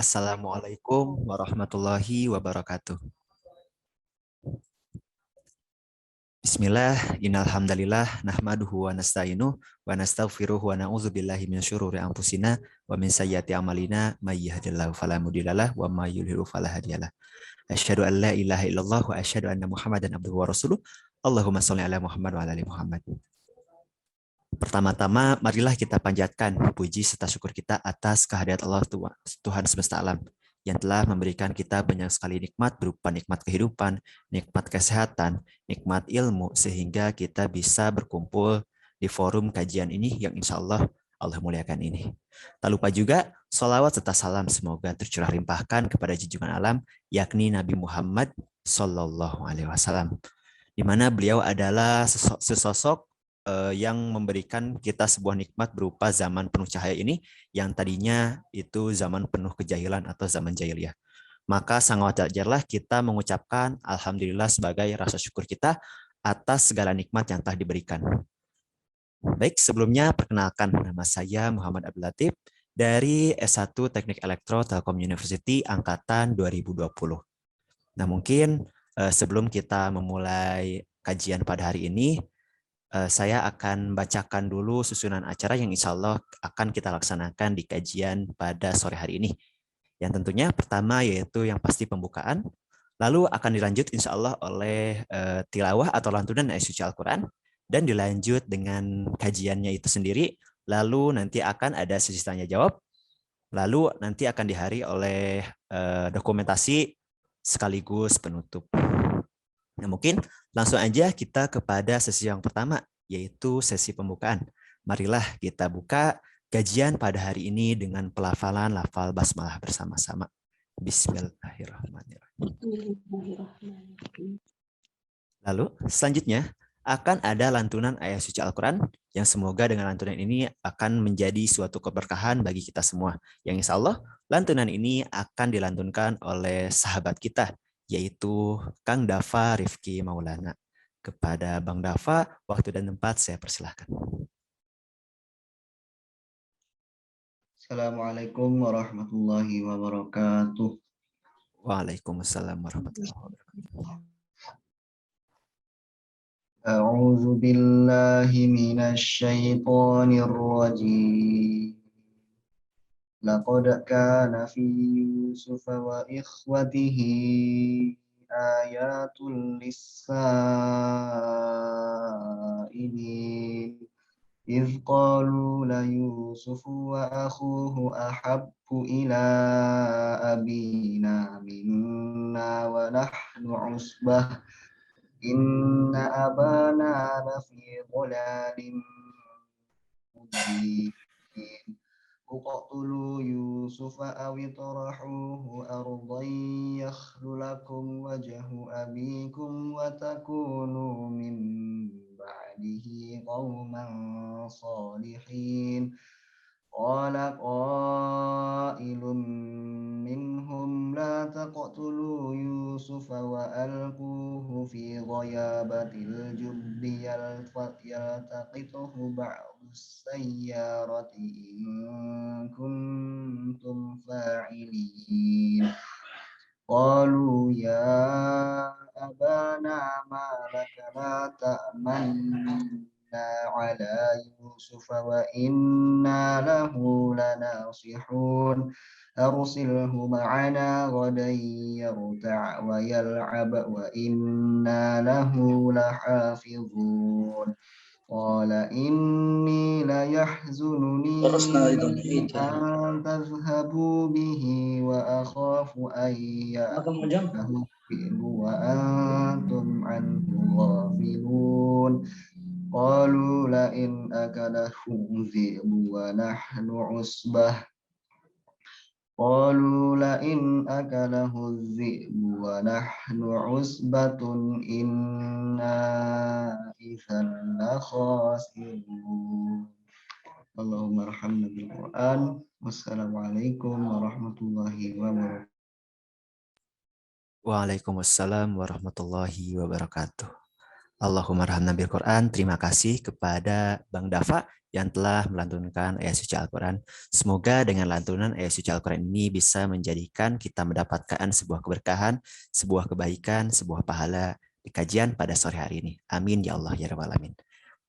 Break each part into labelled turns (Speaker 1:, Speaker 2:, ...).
Speaker 1: Assalamualaikum warahmatullahi wabarakatuh. Bismillah, innalhamdalillah, nahmaduhu wa nasta'inu, wa nastaghfiruhu wa na'udzubillahi min syururi anfusina, wa min sayyiati amalina, may yahdihillahu fala mudhillalah, wa may yudhlil fala hadiyalah. Asyhadu an la ilaha illallah wa asyhadu anna Muhammadan abduhu wa rasuluh. Allahumma shalli ala Muhammad wa ala ali Muhammad. Pertama-tama, marilah kita panjatkan puji serta syukur kita atas kehadirat Allah Tuhan semesta alam yang telah memberikan kita banyak sekali nikmat berupa nikmat kehidupan, nikmat kesehatan, nikmat ilmu, sehingga kita bisa berkumpul di forum kajian ini yang insya Allah muliakan ini. Tak lupa juga, sholawat serta salam semoga tercurah limpahkan kepada junjungan alam, yakni Nabi Muhammad Sallallahu Alaihi Wasallam, di mana beliau adalah sesosok yang memberikan kita sebuah nikmat berupa zaman penuh cahaya ini yang tadinya itu zaman penuh kejahilan atau zaman jahiliyah. Maka sangat wajarlah kita mengucapkan alhamdulillah sebagai rasa syukur kita atas segala nikmat yang telah diberikan. Baik, sebelumnya perkenalkan, nama saya Muhammad Abdul Latif dari S1 Teknik Elektro Telkom University angkatan 2020. Nah, mungkin sebelum kita memulai kajian pada hari ini, saya akan bacakan dulu susunan acara yang insya Allah akan kita laksanakan di kajian pada sore hari ini. Yang tentunya pertama yaitu yang pasti pembukaan, lalu akan dilanjut insya Allah oleh tilawah atau lantunan ayat suci Al-Quran, dan dilanjut dengan kajiannya itu sendiri, lalu nanti akan ada sesi tanya jawab, lalu nanti akan dihari oleh dokumentasi sekaligus penutup. Nah, mungkin langsung aja kita kepada sesi yang pertama, yaitu sesi pembukaan. Marilah kita buka kajian pada hari ini dengan pelafalan lafal basmalah bersama-sama. Bismillahirrahmanirrahim. Lalu selanjutnya akan ada lantunan ayat suci Al-Quran yang semoga dengan lantunan ini akan menjadi suatu keberkahan bagi kita semua. Yang insya Allah lantunan ini akan dilantunkan oleh sahabat kita, yaitu Kang Dafa Rifki Maulana. Kepada Bang Dafa, waktu dan tempat saya persilahkan.
Speaker 2: Assalamualaikum warahmatullahi wabarakatuh.
Speaker 1: Waalaikumsalam warahmatullahi wabarakatuh.
Speaker 2: A'udzu billahi minasy syaithanir rajim. Laqad kana fi Yusuf wa ikhwatihi ayatul lis-sa'ilin. إذ قالوا ليوسف وأخوه أحب إلى أبينا منا ونحن عصبة إن أبانا لفي ضلال مبين اقتلوا يوسف أو اطرحوه أرضا يخل لكم وجه أبيكم وتكونوا من بعده قوما صالحين قال قائل منهم لا تقتلوا يوسف وألقوه في غيابة الجب يلتقطه بعض السيارة إن كنتم فاعلين قالوا يا أبانا ما لك لا تأمنا على يوسف وإنا له لناصحون أرسله معنا غدا يرتع ويلعب وإنا له لحافظون قال إني ليحزنني أن تذهبوا به وأخاف أن يأكله الذئب وأنتم عنه غافلون قالوا لئن أكله الذئب ونحن عصبة قالوا لئن أكله الذئب ونحن عصبة إنا إذا لخاسرون اللهم ارحمنا بالقرآن والسلام عليكم ورحمة الله وبركاته.
Speaker 1: Waalaikumsalam warahmatullahi wabarakatuh. Allahumma rahmna bil Quran. Terima kasih kepada Bang Dafa yang telah melantunkan ayat suci Al-Quran. Semoga dengan lantunan ayat suci Al-Quran ini bisa menjadikan kita mendapatkan sebuah keberkahan, sebuah kebaikan, sebuah pahala di kajian pada sore hari ini. Amin ya Allah ya Rabbal Alamin.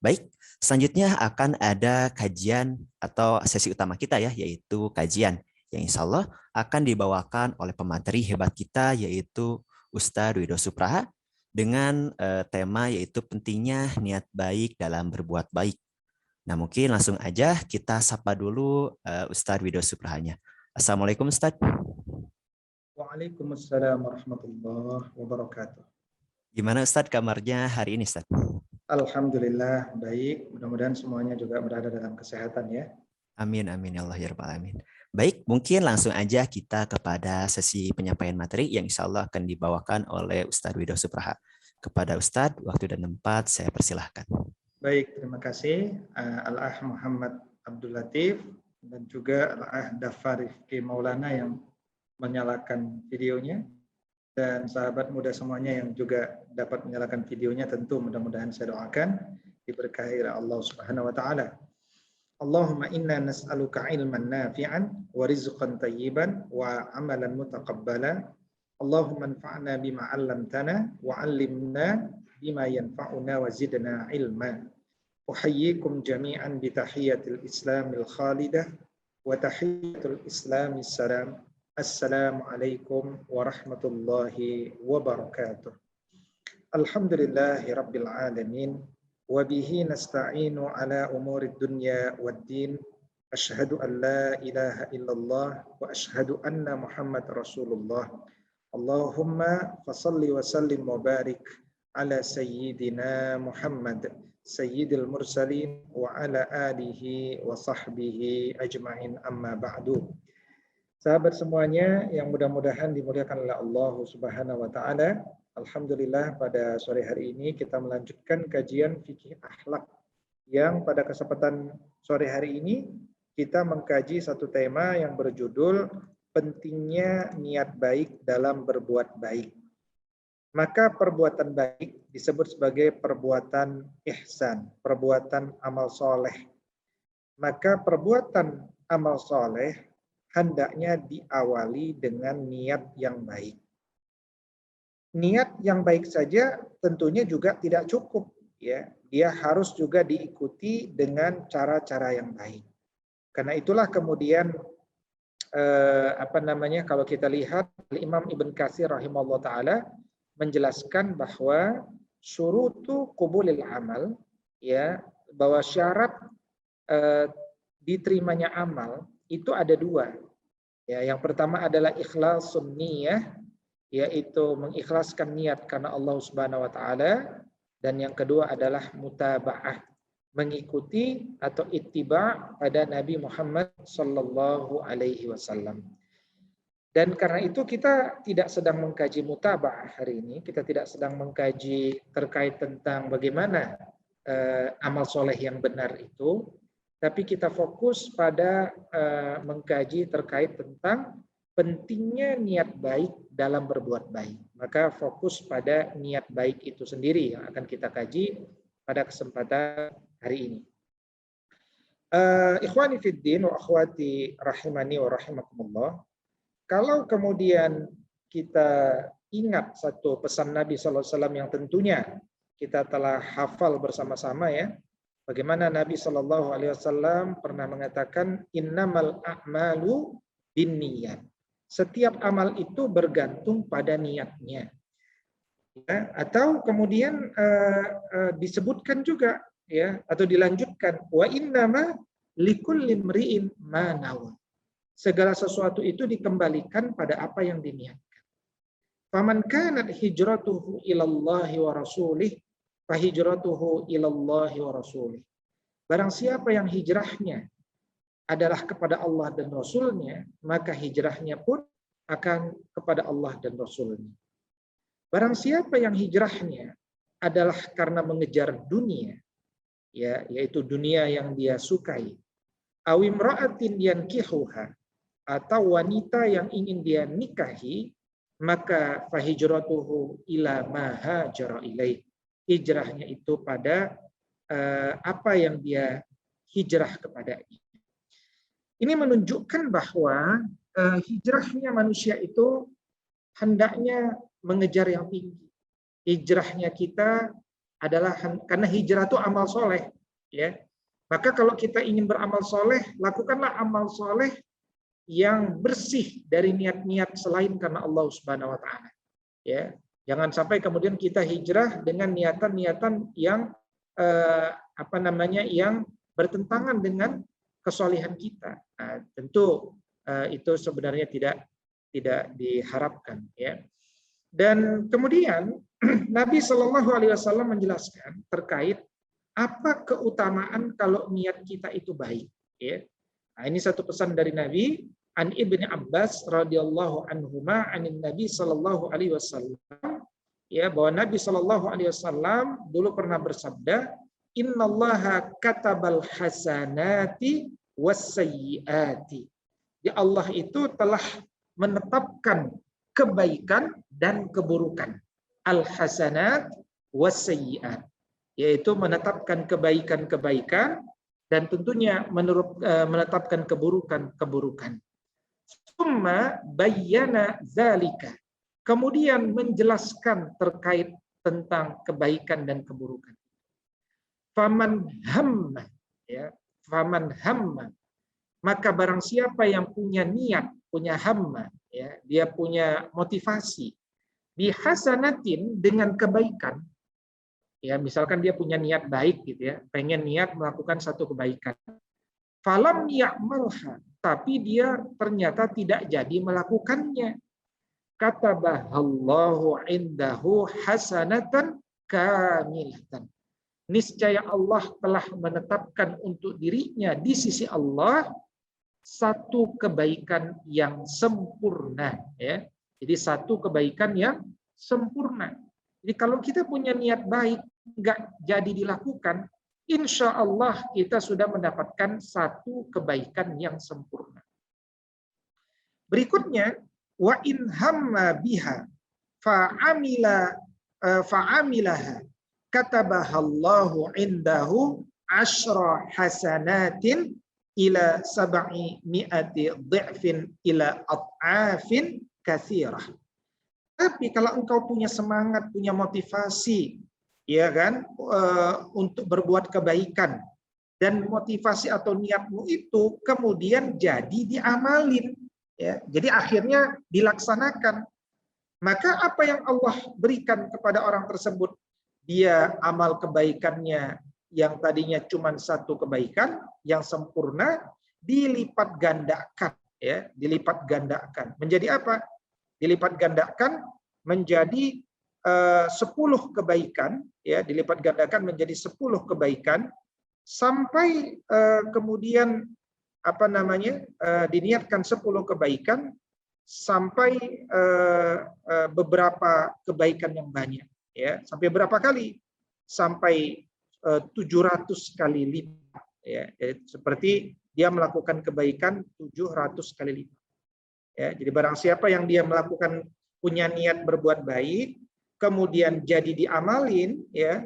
Speaker 1: Baik, selanjutnya akan ada kajian atau sesi utama kita ya, yaitu kajian yang insya Allah akan dibawakan oleh pemateri hebat kita, yaitu Ustadz Wido Supraha, dengan tema yaitu pentingnya niat baik dalam berbuat baik. Nah, mungkin langsung aja kita sapa dulu Ustadz Wido Suprahanya. Assalamualaikum Ustadz.
Speaker 3: Waalaikumsalam warahmatullahi wabarakatuh.
Speaker 1: Gimana Ustadz kabarnya hari ini Ustadz?
Speaker 3: Alhamdulillah baik, mudah-mudahan semuanya juga berada dalam kesehatan ya.
Speaker 1: Amin, amin ya Allah ya Rabbal Alamin. Baik, mungkin langsung aja kita kepada sesi penyampaian materi yang insya Allah akan dibawakan oleh Ustadz Wido Supraha. Kepada Ustadz, waktu dan tempat saya persilahkan.
Speaker 3: Baik, terima kasih Al-Ah Muhammad Abdul Latif dan juga Al-Ah Dafa Rifki Maulana yang menyalakan videonya, dan sahabat muda semuanya yang juga dapat menyalakan videonya, tentu mudah-mudahan saya doakan diberkahi oleh Allah Subhanahu wa taala. Allahumma inna nas'aluka ilman nafi'an wa rizqan tayyiban wa amalan mutaqabbala. Allahumma anfa'na bima 'allamtana wa 'allimna bima yanfa'una wa zidna ilma. Uhayyikum jami'an bi tahiyyatil islamil khalidah wa tahiyyatul islamis salam. Assalamualaikum warahmatullahi wabarakatuh. Alhamdulillahi rabbil alamin. Wa bihi nasta'inu ala umurid dunya waddin. Asyhadu an la ilaha illallah wa asyhadu anna Muhammad Rasulullah. Allahumma fasalli wa sallim wa barik ala sayyidina Muhammad sayyidil mursalin wa ala alihi wa sahbihi ajma'in, amma ba'du. Sahabat semuanya yang mudah-mudahan dimuliakan oleh Allah Subhanahu wa taala. Alhamdulillah pada sore hari ini kita melanjutkan kajian fikih akhlak yang pada kesempatan sore hari ini kita mengkaji satu tema yang berjudul pentingnya niat baik dalam berbuat baik. Maka perbuatan baik disebut sebagai perbuatan ihsan, perbuatan amal soleh. Maka perbuatan amal soleh hendaknya diawali dengan niat yang baik. Niat yang baik saja tentunya juga tidak cukup, ya. Dia harus juga diikuti dengan cara-cara yang baik. Karena itulah kemudian kalau kita lihat Imam Ibn Katsir rahimahullah taala menjelaskan bahwa syurutu qubulil amal, ya, bahwa syarat diterimanya amal itu ada dua. Ya, yang pertama adalah ikhlasun niyah, yaitu mengikhlaskan niat karena Allah Subhanahu wa taala, dan yang kedua adalah mutaba'ah, mengikuti atau ittiba pada Nabi Muhammad sallallahu alaihi wasallam. Dan karena itu kita tidak sedang mengkaji mutaba'ah hari ini, kita tidak sedang mengkaji terkait tentang bagaimana amal soleh yang benar itu, tapi kita fokus pada mengkaji terkait tentang pentingnya niat baik dalam berbuat baik. Maka fokus pada niat baik itu sendiri yang akan kita kaji pada kesempatan hari ini. Ikhwani fiddin wa akhwati rahimani wa rahimakumullah. Kalau kemudian kita ingat satu pesan Nabi SAW yang tentunya kita telah hafal bersama-sama, ya. Bagaimana Nabi SAW pernah mengatakan innamal a'malu binniyat. Setiap amal itu bergantung pada niatnya. Ya, atau kemudian disebutkan juga, ya, atau dilanjutkan wa innama likulli imri'in ma nawa. Segala sesuatu itu dikembalikan pada apa yang diniatkan. Faman kanat hijratuhu ilallahi wa rasulih fahijratuhu ilallahi wa rasulih. Barang siapa yang hijrahnya adalah kepada Allah dan Rasulnya, maka hijrahnya pun akan kepada Allah dan Rasulnya. Barang siapa yang hijrahnya adalah karena mengejar dunia, ya, yaitu dunia yang dia sukai, awimra'atin yankihuha, atau wanita yang ingin dia nikahi, maka fahijratuhu ila ma hajara ilaih. hijrahnya itu pada apa yang dia hijrah kepadanya. Ini menunjukkan bahwa hijrahnya manusia itu hendaknya mengejar yang tinggi. Hijrahnya kita adalah karena hijrah itu amal soleh, ya. Maka kalau kita ingin beramal soleh, lakukanlah amal soleh yang bersih dari niat-niat selain karena Allah Subhanahu Wa Taala. Ya, jangan sampai kemudian kita hijrah dengan niatan-niatan yang yang bertentangan dengan kesolehan kita. Nah, tentu itu sebenarnya tidak diharapkan, ya. Dan kemudian Nabi Shallallahu Alaihi Wasallam menjelaskan terkait apa keutamaan kalau niat kita itu baik. Ya. Nah, ini satu pesan dari Nabi an Ibnu Abbas radhiyallahu anhuma anin Nabi Shallallahu Alaihi Wasallam, ya, bahwa Nabi Shallallahu Alaihi Wasallam dulu pernah bersabda, Innallaha katabal hasanati wassayyiati. Ya, Allah itu telah menetapkan kebaikan dan keburukan. Al-hasanat was-sayyi'at, yaitu menetapkan kebaikan-kebaikan dan tentunya menetapkan keburukan-keburukan. Summa bayyana zalika. Kemudian menjelaskan terkait tentang kebaikan dan keburukan. Faman hamma, ya, faman hamma. Maka barang siapa yang punya niat, punya hamma, ya, dia punya motivasi bihasanatin dengan kebaikan, ya, misalkan dia punya niat baik gitu ya, pengen niat melakukan satu kebaikan, falam ya'malha, tapi dia ternyata tidak jadi melakukannya, katabahallahu indahu hasanatan kamilatan, niscaya Allah telah menetapkan untuk dirinya di sisi Allah satu kebaikan yang sempurna, ya. Jadi satu kebaikan yang sempurna. Jadi kalau kita punya niat baik nggak jadi dilakukan, insya Allah kita sudah mendapatkan satu kebaikan yang sempurna. Berikutnya, wa in hamma biha fa'amilaha katabahallahu indahu asyra hasanatin ila sab'i mi'ati dhi'fin ila at'afin katsirah. Tapi kalau engkau punya semangat, punya motivasi, ya kan, untuk berbuat kebaikan, dan motivasi atau niatmu itu kemudian jadi diamalin, ya. Jadi akhirnya dilaksanakan. Maka apa yang Allah berikan kepada orang tersebut? Dia amal kebaikannya yang tadinya cuma satu kebaikan yang sempurna dilipat gandakan, ya, dilipat gandakan. Menjadi apa? Dilipat gandakan menjadi 10 kebaikan, ya, dilipat gandakan menjadi 10 kebaikan sampai kemudian diniatkan 10 kebaikan sampai beberapa kebaikan yang banyak, ya. Sampai berapa kali? Sampai 700 kali lipat, ya. Jadi, seperti dia melakukan kebaikan 700 kali lipat, ya. Jadi barang siapa yang dia melakukan, punya niat berbuat baik, kemudian jadi diamalin, ya,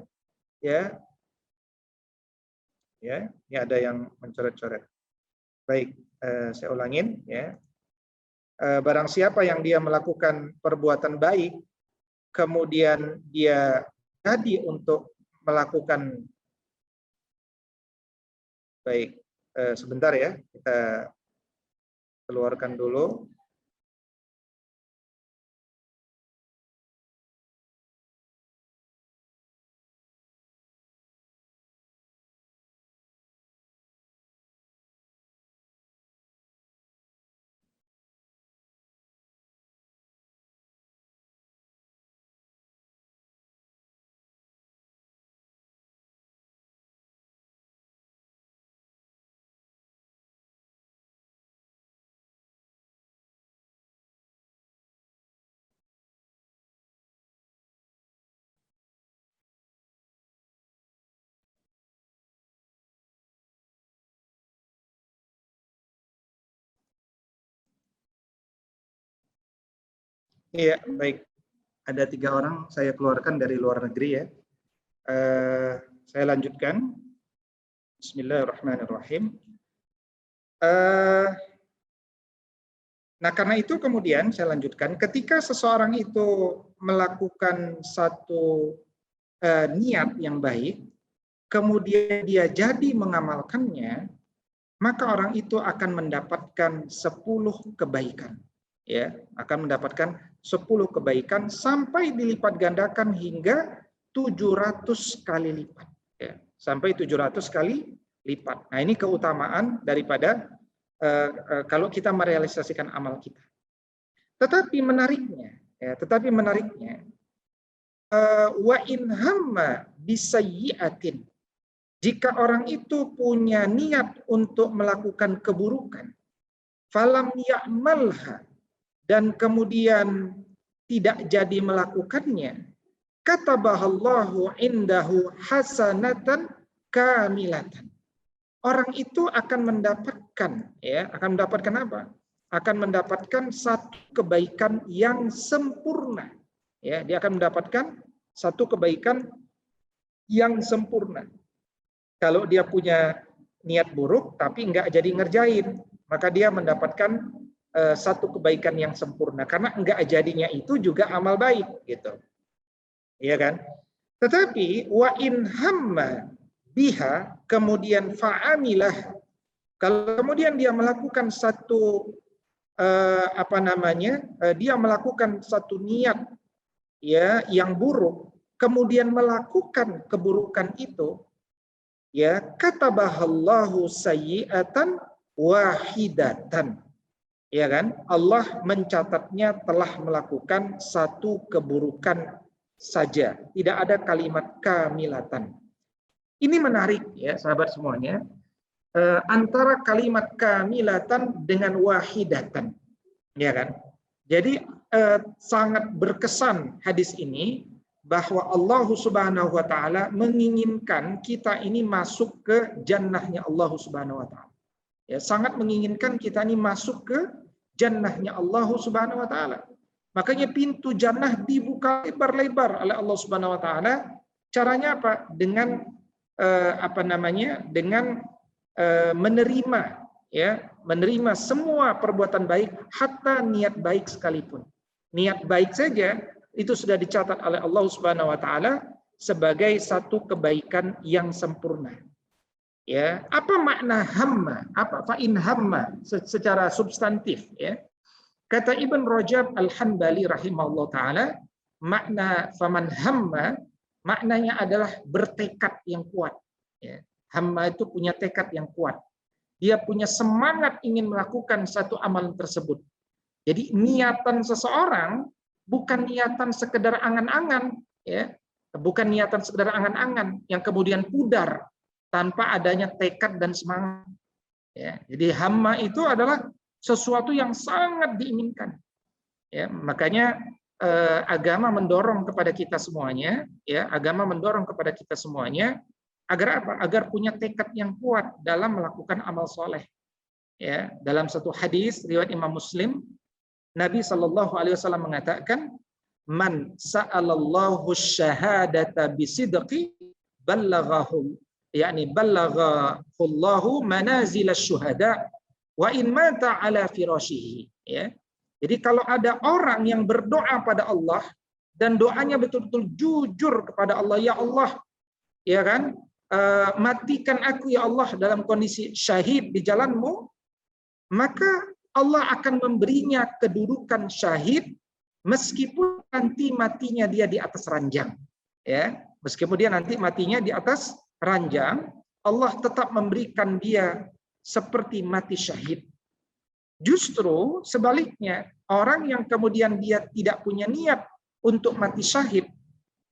Speaker 3: ini ada yang mencoret-coret. Baik, saya ulangin, ya. Barang siapa yang dia melakukan perbuatan baik, kemudian dia jadi untuk melakukan, baik, sebentar ya, kita keluarkan dulu. Iya, baik. Ada 3 orang saya keluarkan dari luar negeri, ya. Saya lanjutkan. Bismillahirrahmanirrahim. Nah, karena itu kemudian saya lanjutkan, ketika seseorang itu melakukan satu niat yang baik, kemudian dia jadi mengamalkannya, maka orang itu akan mendapatkan 10 kebaikan. Ya, akan mendapatkan 10 kebaikan sampai dilipat gandakan hingga 700 kali lipat. Ya, sampai 700 kali lipat. Nah, ini keutamaan daripada kalau kita merealisasikan amal kita. Tetapi menariknya, wa in hamma bisayyi'atin, jika orang itu punya niat untuk melakukan keburukan, falam ya'malha, dan kemudian tidak jadi melakukannya, katabahallahu indahu hasanatan kamilatan. Orang itu akan mendapatkan, akan mendapatkan apa? Akan mendapatkan satu kebaikan yang sempurna. Ya, dia akan mendapatkan satu kebaikan yang sempurna. Kalau dia punya niat buruk tapi nggak jadi ngerjain, maka dia mendapatkan satu kebaikan yang sempurna. Karena nggak jadinya itu juga amal baik, gitu. Iya kan? Tetapi wa in hamma biha, kemudian fa'amilah, kalau kemudian dia melakukan satu dia melakukan satu niat ya yang buruk, kemudian melakukan keburukan itu, ya katabahallahu sayyi'atan wahidatan, ya kan, Allah mencatatnya telah melakukan satu keburukan saja, tidak ada kalimat kamilatan. Ini menarik ya sahabat semuanya, antara kalimat kamilatan dengan wahidatan, ya kan. Jadi sangat berkesan hadis ini bahwa Allah Subhanahu wa taala menginginkan kita ini masuk ke jannahnya Allah Subhanahu wa taala. Ya, sangat menginginkan kita ini masuk ke jannahnya Allah Subhanahu wa taala. Makanya pintu jannah dibuka lebar-lebar oleh Allah Subhanahu wa taala. Caranya apa? Dengan dengan menerima, ya, menerima semua perbuatan baik, hatta niat baik sekalipun. Niat baik saja itu sudah dicatat oleh Allah Subhanahu wa taala sebagai satu kebaikan yang sempurna. Ya, apa makna hamma? Apa fa in hamma secara substantif, ya? Kata Ibn Rajab Al-Hanbali rahimahullah taala, makna faman hamma maknanya adalah bertekad yang kuat. Ya. Hamma itu punya tekad yang kuat. Dia punya semangat ingin melakukan satu amalan tersebut. Jadi niatan seseorang bukan niatan sekedar angan-angan, ya, bukan niatan sekedar angan-angan yang kemudian pudar tanpa adanya tekad dan semangat. Ya. Jadi hamma itu adalah sesuatu yang sangat diinginkan. Ya, makanya agama mendorong kepada kita semuanya, ya, agama mendorong kepada kita semuanya agar apa? Agar punya tekad yang kuat dalam melakukan amal soleh. Ya, dalam satu hadis riwayat Imam Muslim, Nabi SAW mengatakan, "Man sa'alallahu syahadata bisidqi ballaghahu, yakni ballaghahullahu manazil asy-syuhada wa in mata ala firashihi." Ya. Jadi kalau ada orang yang berdoa pada Allah dan doanya betul-betul jujur kepada Allah, ya Allah, ya kan, matikan aku ya Allah dalam kondisi syahid di jalanmu, maka Allah akan memberinya kedudukan syahid meskipun nanti matinya dia di atas ranjang. Ya, meskipun dia nanti matinya di atas ranjang, Allah tetap memberikan dia seperti mati syahid. Justru sebaliknya, orang yang kemudian dia tidak punya niat untuk mati syahid,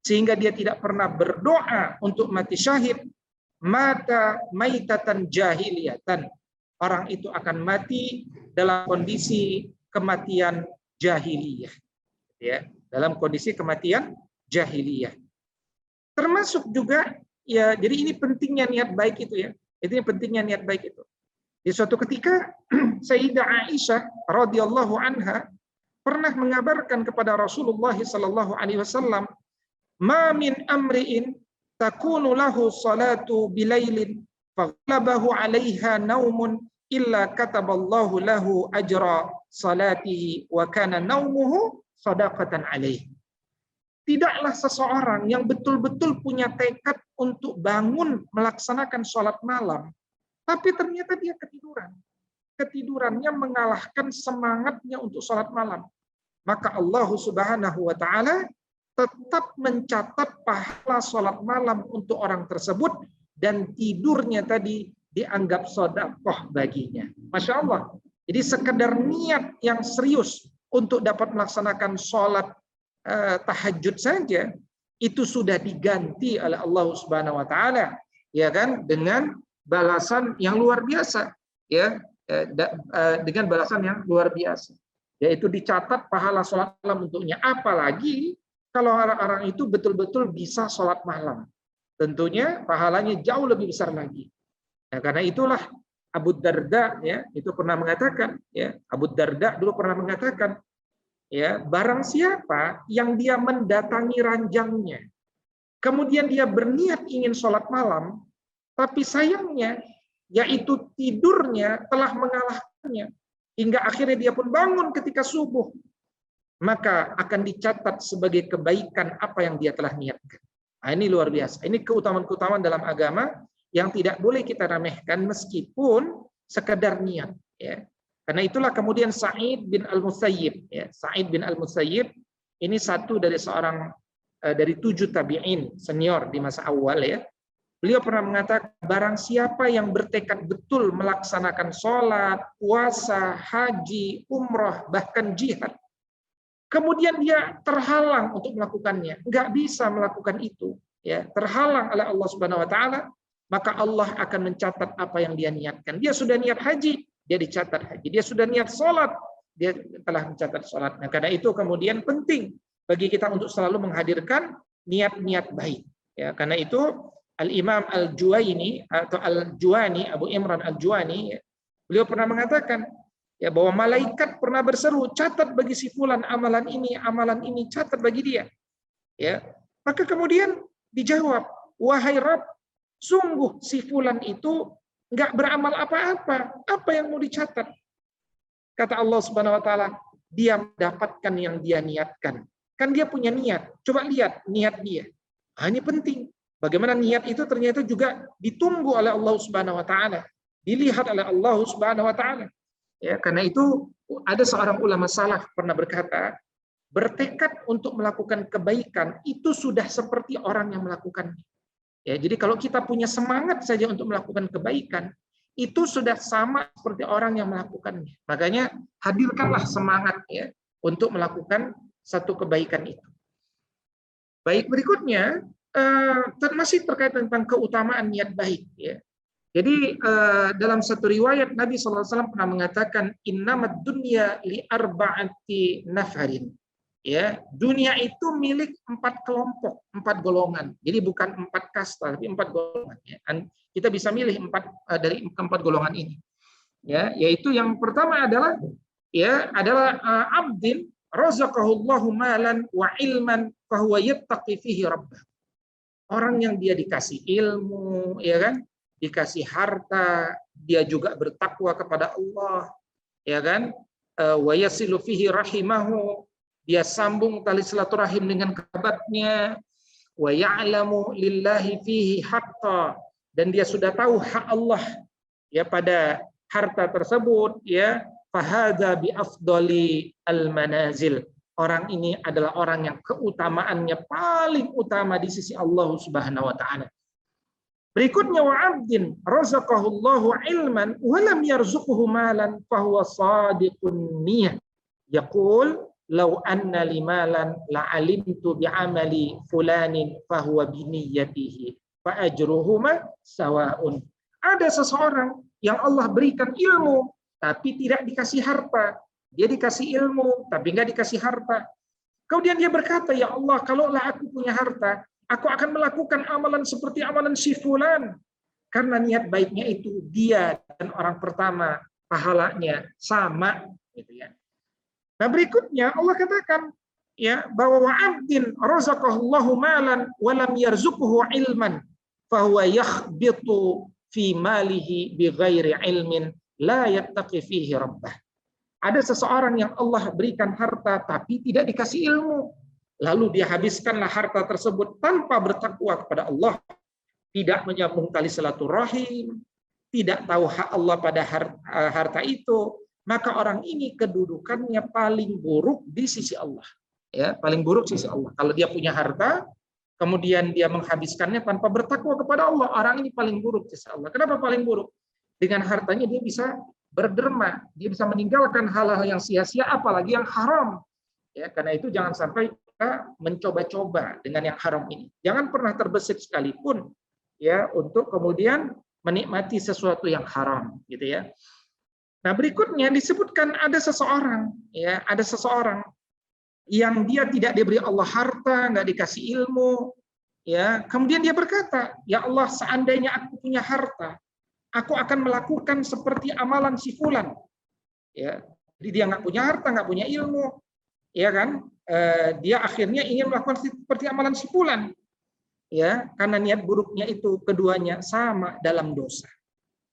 Speaker 3: sehingga dia tidak pernah berdoa untuk mati syahid, mata maitatan jahiliyatan. Orang itu akan mati dalam kondisi kematian jahiliyah. Ya, dalam kondisi kematian jahiliyah. Termasuk juga, ya, jadi ini pentingnya niat baik itu, ya. Itu pentingnya niat baik itu. Di suatu ketika Sayyidah Aisyah radhiyallahu anha pernah mengabarkan kepada Rasulullah sallallahu alaihi wasallam, "Ma min amri'in takunu lahu salatu bilailin faghlabahu 'alaiha naumun illa kataballahu lahu ajra salatihi wa kana naumuhu shadaqatan 'alaihi. Tidaklah seseorang yang betul-betul punya tekad untuk bangun melaksanakan sholat malam, tapi ternyata dia ketiduran. Ketidurannya mengalahkan semangatnya untuk sholat malam. Maka Allah Subhanahu wa Ta'ala tetap mencatat pahala sholat malam untuk orang tersebut, dan tidurnya tadi dianggap sedekah baginya. Masya Allah. Jadi sekedar niat yang serius untuk dapat melaksanakan sholat tahajud saja itu sudah diganti oleh Allah Subhanahu wa Ta'ala, ya kan, dengan balasan yang luar biasa, ya, dengan balasan yang luar biasa, yaitu dicatat pahala sholat malam untuknya. Apalagi kalau orang-orang itu betul-betul bisa sholat malam, tentunya pahalanya jauh lebih besar lagi. Nah, karena itulah Abu Darda, ya, itu pernah mengatakan, ya, Abu Darda dulu pernah mengatakan, ya, barang siapa yang dia mendatangi ranjangnya, kemudian dia berniat ingin sholat malam, tapi sayangnya, yaitu tidurnya telah mengalahkannya, hingga akhirnya dia pun bangun ketika subuh, maka akan dicatat sebagai kebaikan apa yang dia telah niatkan. Nah, ini luar biasa. Ini keutamaan-keutamaan dalam agama yang tidak boleh kita remehkan meskipun sekedar niat. Ya. Karena itulah kemudian Sa'id bin Al-Musayyib. Ya. Sa'id bin Al-Musayyib ini satu dari seorang dari 7 tabi'in senior di masa awal. Ya. Beliau pernah mengatakan, barang siapa yang bertekad betul melaksanakan sholat, puasa, haji, umrah, bahkan jihad, kemudian dia terhalang untuk melakukannya, nggak bisa melakukan itu, ya, terhalang oleh Allah Subhanahu wa Ta'ala, maka Allah akan mencatat apa yang dia niatkan. Dia sudah niat haji, dia dicatat haji. Dia sudah niat sholat, dia telah mencatat sholat. Nah, karena itu kemudian penting bagi kita untuk selalu menghadirkan niat-niat baik. Ya, karena itu Al-Imam Al-Juwaini atau Al-Juwani, Abu Imran Al-Juwani, beliau pernah mengatakan, ya, bahwa malaikat pernah berseru, catat bagi si fulan amalan ini, catat bagi dia. Ya, maka kemudian dijawab, wahai Rabb, sungguh si fulan itu nggak beramal apa-apa, apa yang mau dicatat? Kata Allah Subhanahu wa Ta'ala, dia mendapatkan yang dia niatkan. Kan dia punya niat. Coba lihat niat dia. Nah, ini penting. Bagaimana niat itu ternyata juga ditunggu oleh Allah Subhanahu wa Ta'ala, dilihat oleh Allah Subhanahu wa Ta'ala. Ya, karena itu ada seorang ulama salaf pernah berkata, bertekad untuk melakukan kebaikan itu sudah seperti orang yang melakukannya. Ya, jadi kalau kita punya semangat saja untuk melakukan kebaikan, itu sudah sama seperti orang yang melakukannya. Makanya hadirkanlah semangat, ya, untuk melakukan satu kebaikan itu. Baik, berikutnya masih terkait tentang keutamaan niat baik. Ya. Jadi dalam satu riwayat Nabi SAW pernah mengatakan, innamad dunya li arba'ati nafarin. Ya, dunia itu milik 4 kelompok, 4 golongan. Jadi bukan 4 kasta, tapi 4 golongan. Ya. Kita bisa milih 4 dari 4 golongan ini. Ya, yaitu yang pertama adalah, ya, adalah abdin razaqahullahu malan wa ilman fahuwa yattaqi fihi rabbah. Orang yang dia dikasih ilmu, ya kan, dikasih harta, dia juga bertakwa kepada Allah, ya kan, wa yasilu fihi rahimahu, dia sambung tali silaturahim dengan kerabatnya, wa ya'lamu lillahi fihi haqqa, dan dia sudah tahu hak Allah, ya, pada harta tersebut, ya, fahadza bi afdali al manazil. Orang ini adalah orang yang keutamaannya paling utama di sisi Allah Subhanahu wa Ta'ala. Berikutnya, wa 'abdin razaqahullahu ilman wa lam yarzuqhu malan fahuwa shadiqun niyah. Yaqul law anna li malan la 'alimtu bi 'amali fulanin fahuwa bi niyyatihi fa ajruhuma sawaun. Ada seseorang yang Allah berikan ilmu tapi tidak dikasih harta. Dia dikasih ilmu tapi enggak dikasih harta. Kemudian dia berkata, ya Allah, kalaulah aku punya harta, aku akan melakukan amalan seperti amalan si fulan. Karena niat baiknya itu, dia dan orang pertama pahalanya sama, gitu ya. Nah, berikutnya Allah katakan,
Speaker 4: ya bahwa wa 'abdin razaqahullahu malan wa lam yarzuqhu ilman fahuwa yakhbitu fi malihi bighairi ilmin la yattaqi fihi rabbah. Ada seseorang yang Allah berikan harta tapi tidak dikasih ilmu, lalu dia habiskanlah harta tersebut tanpa bertakwa kepada Allah, tidak menyambung tali silaturahim, tidak tahu hak Allah pada harta itu, maka orang ini kedudukannya paling buruk di sisi Allah. Ya, paling buruk sisi Allah. Kalau dia punya harta, kemudian dia menghabiskannya tanpa bertakwa kepada Allah, orang ini paling buruk di sisi Allah. Kenapa paling buruk? Dengan hartanya dia bisa berderma, dia bisa meninggalkan hal-hal yang sia-sia, apalagi yang haram. Ya, karena itu jangan sampai kita mencoba-coba dengan yang haram ini. Jangan pernah terbesit sekalipun ya untuk kemudian menikmati sesuatu yang haram, gitu ya. Nah, berikutnya disebutkan ada seseorang yang dia tidak diberi Allah harta, nggak dikasih ilmu, ya. Kemudian dia berkata, ya Allah, seandainya aku punya harta, aku akan melakukan seperti amalan si fulan. Ya, jadi dia nggak punya harta, nggak punya ilmu, ya kan? Dia akhirnya ingin melakukan seperti amalan si fulan. Ya, karena niat buruknya itu keduanya sama dalam dosa.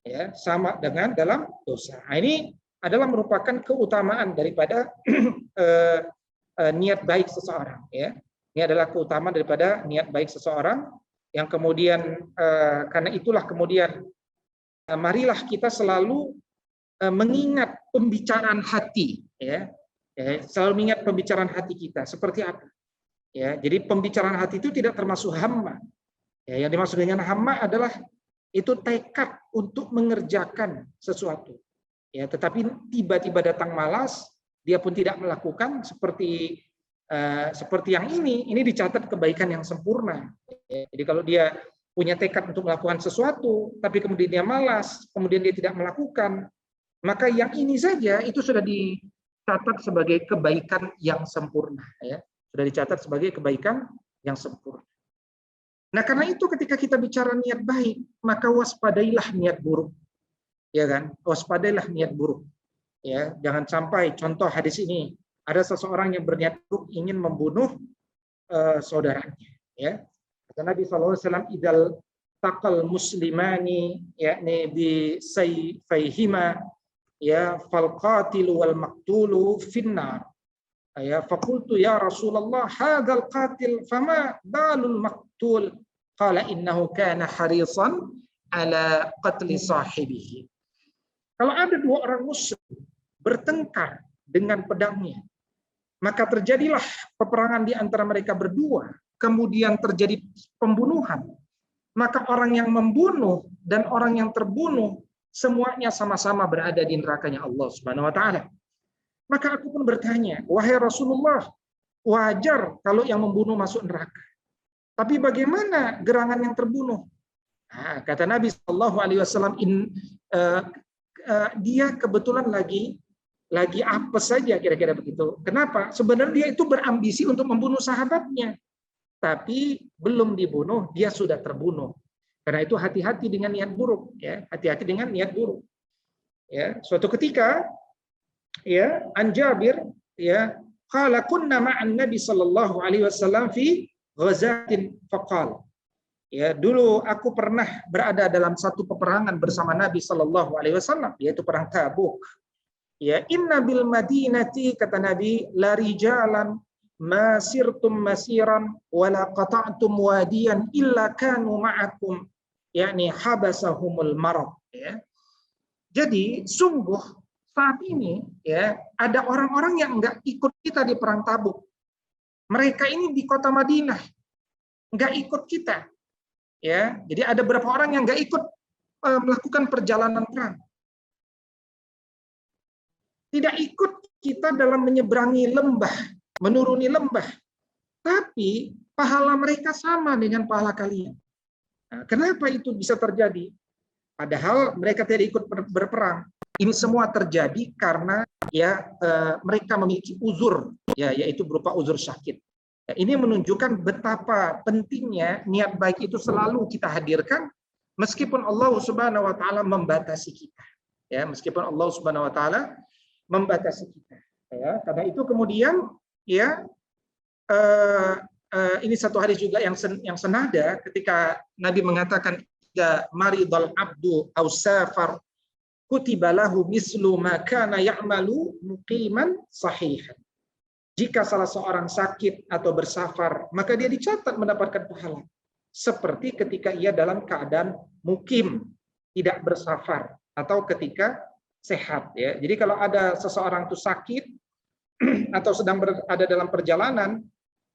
Speaker 4: Ya, sama dengan dalam dosa. Nah, ini adalah merupakan keutamaan daripada niat baik seseorang. Ya, ini adalah keutamaan daripada niat baik seseorang yang kemudian karena itulah kemudian marilah kita selalu mengingat pembicaraan hati, ya, selalu mengingat pembicaraan hati kita seperti apa. Ya, jadi pembicaraan hati itu tidak termasuk hamma. Ya, yang dimaksud dengan hamma adalah itu tekad untuk mengerjakan sesuatu. Ya, tetapi tiba-tiba datang malas, dia pun tidak melakukan seperti yang ini dicatat kebaikan yang sempurna. Ya, jadi kalau dia punya tekad untuk melakukan sesuatu, tapi kemudian dia malas, kemudian dia tidak melakukan, maka yang ini saja itu sudah dicatat sebagai kebaikan yang sempurna. Ya. Sudah dicatat sebagai kebaikan yang sempurna. Nah, karena itu ketika kita bicara niat baik, maka waspadailah niat buruk. Ya kan? Waspadailah niat buruk. Ya, jangan sampai contoh hadis ini, ada seseorang yang berniat buruk ingin membunuh saudaranya, ya. Kata Nabi SAW, idal taqal muslimani yakni bi sayfayhima ya fal qatilu wal maqtulu finnar. Ya, faqultu ya Rasulullah hadzal qatil fama balul maqtul? Qala innahu kana harisan ala qatli sahibihi. Kalau ada dua orang muslim bertengkar dengan pedangnya, maka terjadilah peperangan di antara mereka berdua, kemudian terjadi pembunuhan, maka orang yang membunuh dan orang yang terbunuh semuanya sama-sama berada di nerakanya Allah Subhanahu wa taala. Maka aku pun bertanya, wahai Rasulullah, wajar kalau yang membunuh masuk neraka. Tapi bagaimana gerangan yang terbunuh? Nah, kata Nabi SAW, dia kebetulan lagi apes saja, kira-kira begitu. Kenapa? Sebenarnya dia itu berambisi untuk membunuh sahabatnya, tapi belum dibunuh, dia sudah terbunuh. Karena itu hati-hati dengan niat buruk, ya, hati-hati dengan niat buruk. Ya, suatu ketika, ya, an Jabir, ya, qala kunna ma'an Nabi sallallahu alaihi wasallam fi ghazatin faqal. Ya, dulu aku pernah berada dalam satu peperangan bersama Nabi sallallahu alaihi wasallam, yaitu perang Tabuk. Ya, inna bil madinati, kata Nabi, la rijalan ma sirtum masiran wa la qata'tum wadiyan illa kanu ma'akum, yakni habasahumul marad, ya. Jadi sungguh saat ini, ya, ada orang-orang yang enggak ikut kita di perang Tabuk. Mereka ini di kota Madinah enggak ikut kita. Ya, jadi ada beberapa orang yang enggak ikut melakukan perjalanan perang. Tidak ikut kita dalam menyeberangi lembah, menuruni lembah. Tapi pahala mereka sama dengan pahala kalian. Nah, kenapa itu bisa terjadi? Padahal mereka tidak ikut berperang. Ini semua terjadi karena ya mereka memiliki uzur, ya, yaitu berupa uzur syahid. Ya, ini menunjukkan betapa pentingnya niat baik itu selalu kita hadirkan, meskipun Allah Subhanahu Wa Taala membatasi kita. Ya, meskipun Allah Subhanahu Wa Taala membatasi kita. Ya, karena itu kemudian ya ini satu hadis juga yang senada ketika Nabi mengatakan jika maridul abdu aw safar kutiba lahu mislu ma kana ya'malu muqiman sahihan. Jika salah seorang sakit atau bersafar, maka dia dicatat mendapatkan pahala seperti ketika ia dalam keadaan mukim, tidak bersafar, atau ketika sehat, ya. Jadi kalau ada seseorang itu sakit atau sedang berada dalam perjalanan,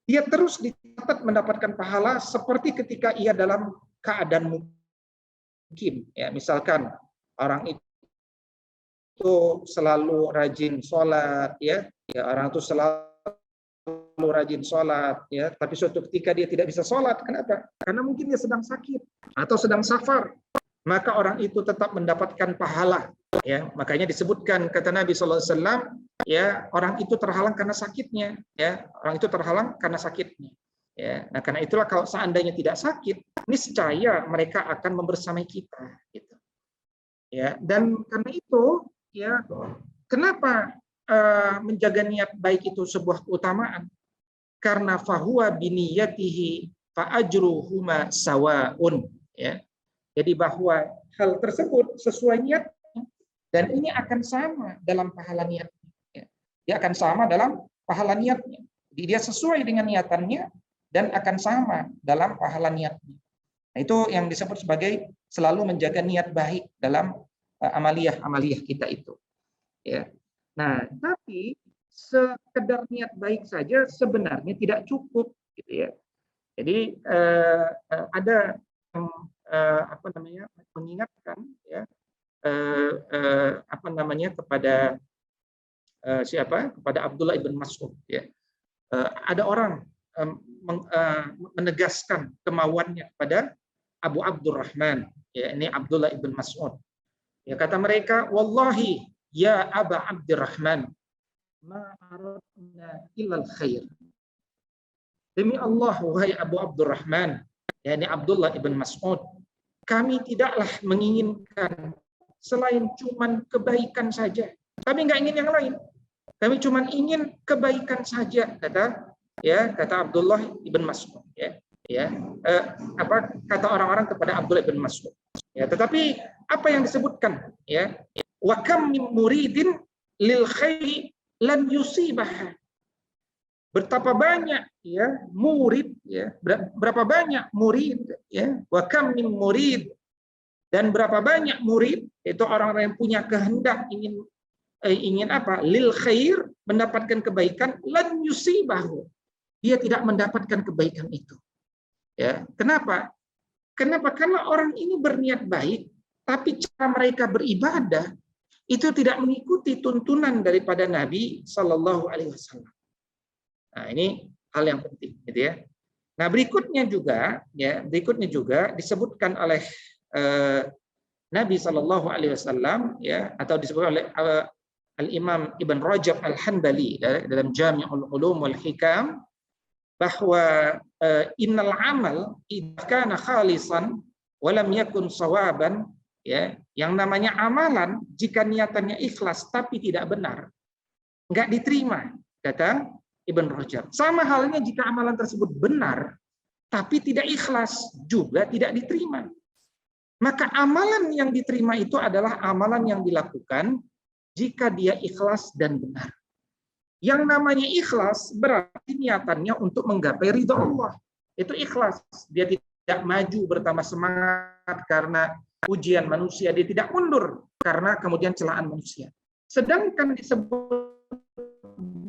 Speaker 4: dia terus dicatat mendapatkan pahala seperti ketika ia dalam keadaan mukim, ya. Misalkan orang itu selalu rajin sholat, ya orang itu selalu rajin sholat, ya, tapi suatu ketika dia tidak bisa sholat, kenapa? Karena mungkin dia sedang sakit atau sedang safar, maka orang itu tetap mendapatkan pahala, ya. Makanya disebutkan kata Nabi SAW, ya, orang itu terhalang karena sakitnya, ya, orang itu terhalang karena sakitnya, ya. Nah, karena itulah kalau seandainya tidak sakit, niscaya mereka akan membersamai kita, gitu, ya. Dan karena itu, ya, kenapa menjaga niat baik itu sebuah keutamaan? Karena fahuwa biniyatihi fa ajruhuma sawaun, ya. Jadi bahwa hal tersebut sesuai niatnya dan ini akan sama dalam pahala niatnya, ya. Dia akan sama dalam pahala niatnya. Jadi dia sesuai dengan niatannya dan akan sama dalam pahala niatnya. Nah, itu yang disebut sebagai selalu menjaga niat baik dalam amaliyah kita itu, ya. Nah, tapi sekedar niat baik saja sebenarnya tidak cukup, gitu, ya. Jadi ada mengingatkan, ya, kepada kepada Abdullah ibn Mas'ud, ya. Ada orang menegaskan kemauannya kepada Abu Abdurrahman, ya, ini Abdullah ibn Mas'ud. Ya, kata mereka, wallahi ya Aba Abdurrahman, ma aradna illal khair. Demi Allah, wahai Abu Abdurrahman, yakni Abdullah ibn Mas'ud, kami tidaklah menginginkan selain cuman kebaikan saja. Kami nggak ingin yang lain. Kami cuman ingin kebaikan saja, kata Abdullah ibn Mas'ud, kata orang-orang kepada Abdullah ibn Mas'ud. Ya, tetapi apa yang disebutkan, ya, wa kam min muridin lil khairi lan yusibah. Betapa banyak, ya, murid, ya, berapa banyak murid, ya, wa kam min murid, dan berapa banyak murid, itu orang-orang yang punya kehendak ingin apa? Lil khair, mendapatkan kebaikan, lan yusibahu. Dia tidak mendapatkan kebaikan itu. Ya, kenapa? Karena orang ini berniat baik, tapi cara mereka beribadah itu tidak mengikuti tuntunan daripada Nabi Shallallahu Alaihi Wasallam. Nah, ini hal yang penting, gitu, ya. Nah, berikutnya juga disebutkan oleh Nabi Shallallahu Alaihi Wasallam, ya, atau disebutkan oleh Al-Imam Ibn Rajab Al-Hanbali dalam Jami'ul Ulum wal Hikam, bahwa innal amal idza kana khalisan wa lam yakun sawaban, ya, yang namanya amalan jika niatannya ikhlas tapi tidak benar, enggak diterima, kata Ibn Rajab. Sama halnya jika amalan tersebut benar tapi tidak ikhlas, juga tidak diterima. Maka amalan yang diterima itu adalah amalan yang dilakukan jika dia ikhlas dan benar. Yang namanya ikhlas berarti niatannya untuk menggapai ridha Allah. Itu ikhlas. Dia tidak maju bertambah semangat karena ujian manusia. Dia tidak mundur karena kemudian celaan manusia. Sedangkan disebut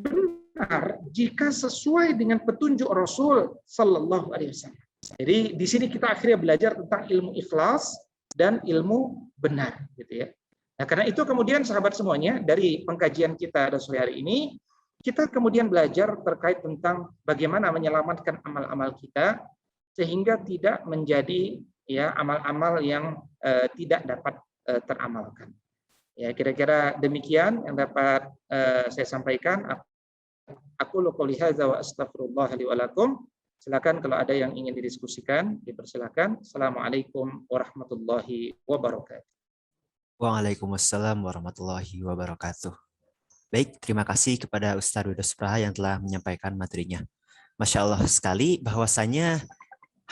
Speaker 4: benar jika sesuai dengan petunjuk Rasul Sallallahu Alaihi Wasallam. Jadi di sini kita akhirnya belajar tentang ilmu ikhlas dan ilmu benar, gitu, ya. Nah, karena itu kemudian sahabat semuanya, dari pengkajian kita sore hari ini, kita kemudian belajar terkait tentang bagaimana menyelamatkan amal-amal kita sehingga tidak menjadi, ya, amal-amal yang tidak dapat teramalkan. Ya, kira-kira demikian yang dapat saya sampaikan. Aku qouli hadza wa astaghfirullah li wa lakum. Silakan kalau ada yang ingin didiskusikan, dipersilakan. Assalamualaikum warahmatullahi wabarakatuh.
Speaker 1: Waalaikumsalam warahmatullahi wabarakatuh. Baik, terima kasih kepada Ustaz Ridho Supraha yang telah menyampaikan materinya. Masya Allah sekali bahwasanya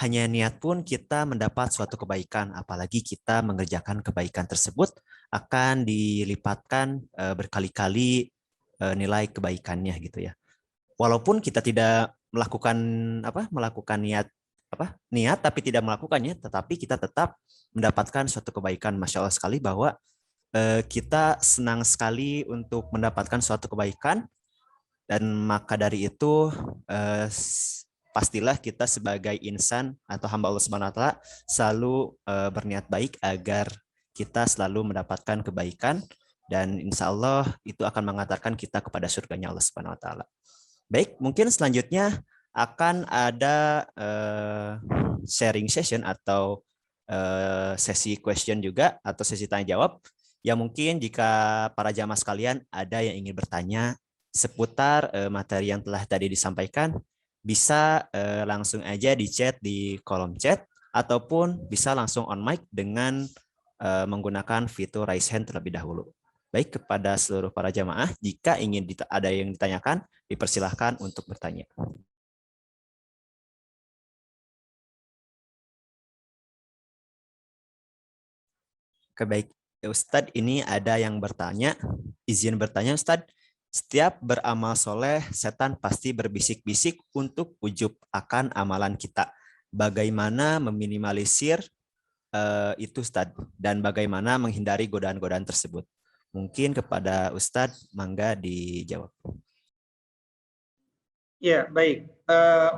Speaker 1: hanya niat pun kita mendapat suatu kebaikan, apalagi kita mengerjakan kebaikan tersebut akan dilipatkan berkali-kali nilai kebaikannya gitu ya. Walaupun kita tidak melakukan niat tapi tidak melakukannya, tetapi kita tetap mendapatkan suatu kebaikan. Masya Allah sekali bahwa kita senang sekali untuk mendapatkan suatu kebaikan, dan maka dari itu pastilah kita sebagai insan atau hamba Allah Subhanahu wa taala selalu berniat baik agar kita selalu mendapatkan kebaikan, dan insya Allah itu akan mengantarkan kita kepada surganya Allah Subhanahu wa taala. Baik, mungkin selanjutnya akan ada sharing session atau sesi question juga atau sesi tanya jawab, yang mungkin jika para jamaah sekalian ada yang ingin bertanya seputar materi yang telah tadi disampaikan, bisa langsung aja di chat di kolom chat, ataupun bisa langsung on mic dengan menggunakan fitur raise hand terlebih dahulu. Baik, kepada seluruh para jamaah, jika ingin ada yang ditanyakan, dipersilahkan untuk bertanya. Oke, baik. Ustadz, ini ada yang bertanya, izin bertanya Ustadz. Setiap beramal soleh, setan pasti berbisik-bisik untuk ujub akan amalan kita. Bagaimana meminimalisir itu Ustadz, dan bagaimana menghindari godaan-godaan tersebut? Mungkin kepada Ustadz, mangga dijawab.
Speaker 4: Ya, baik.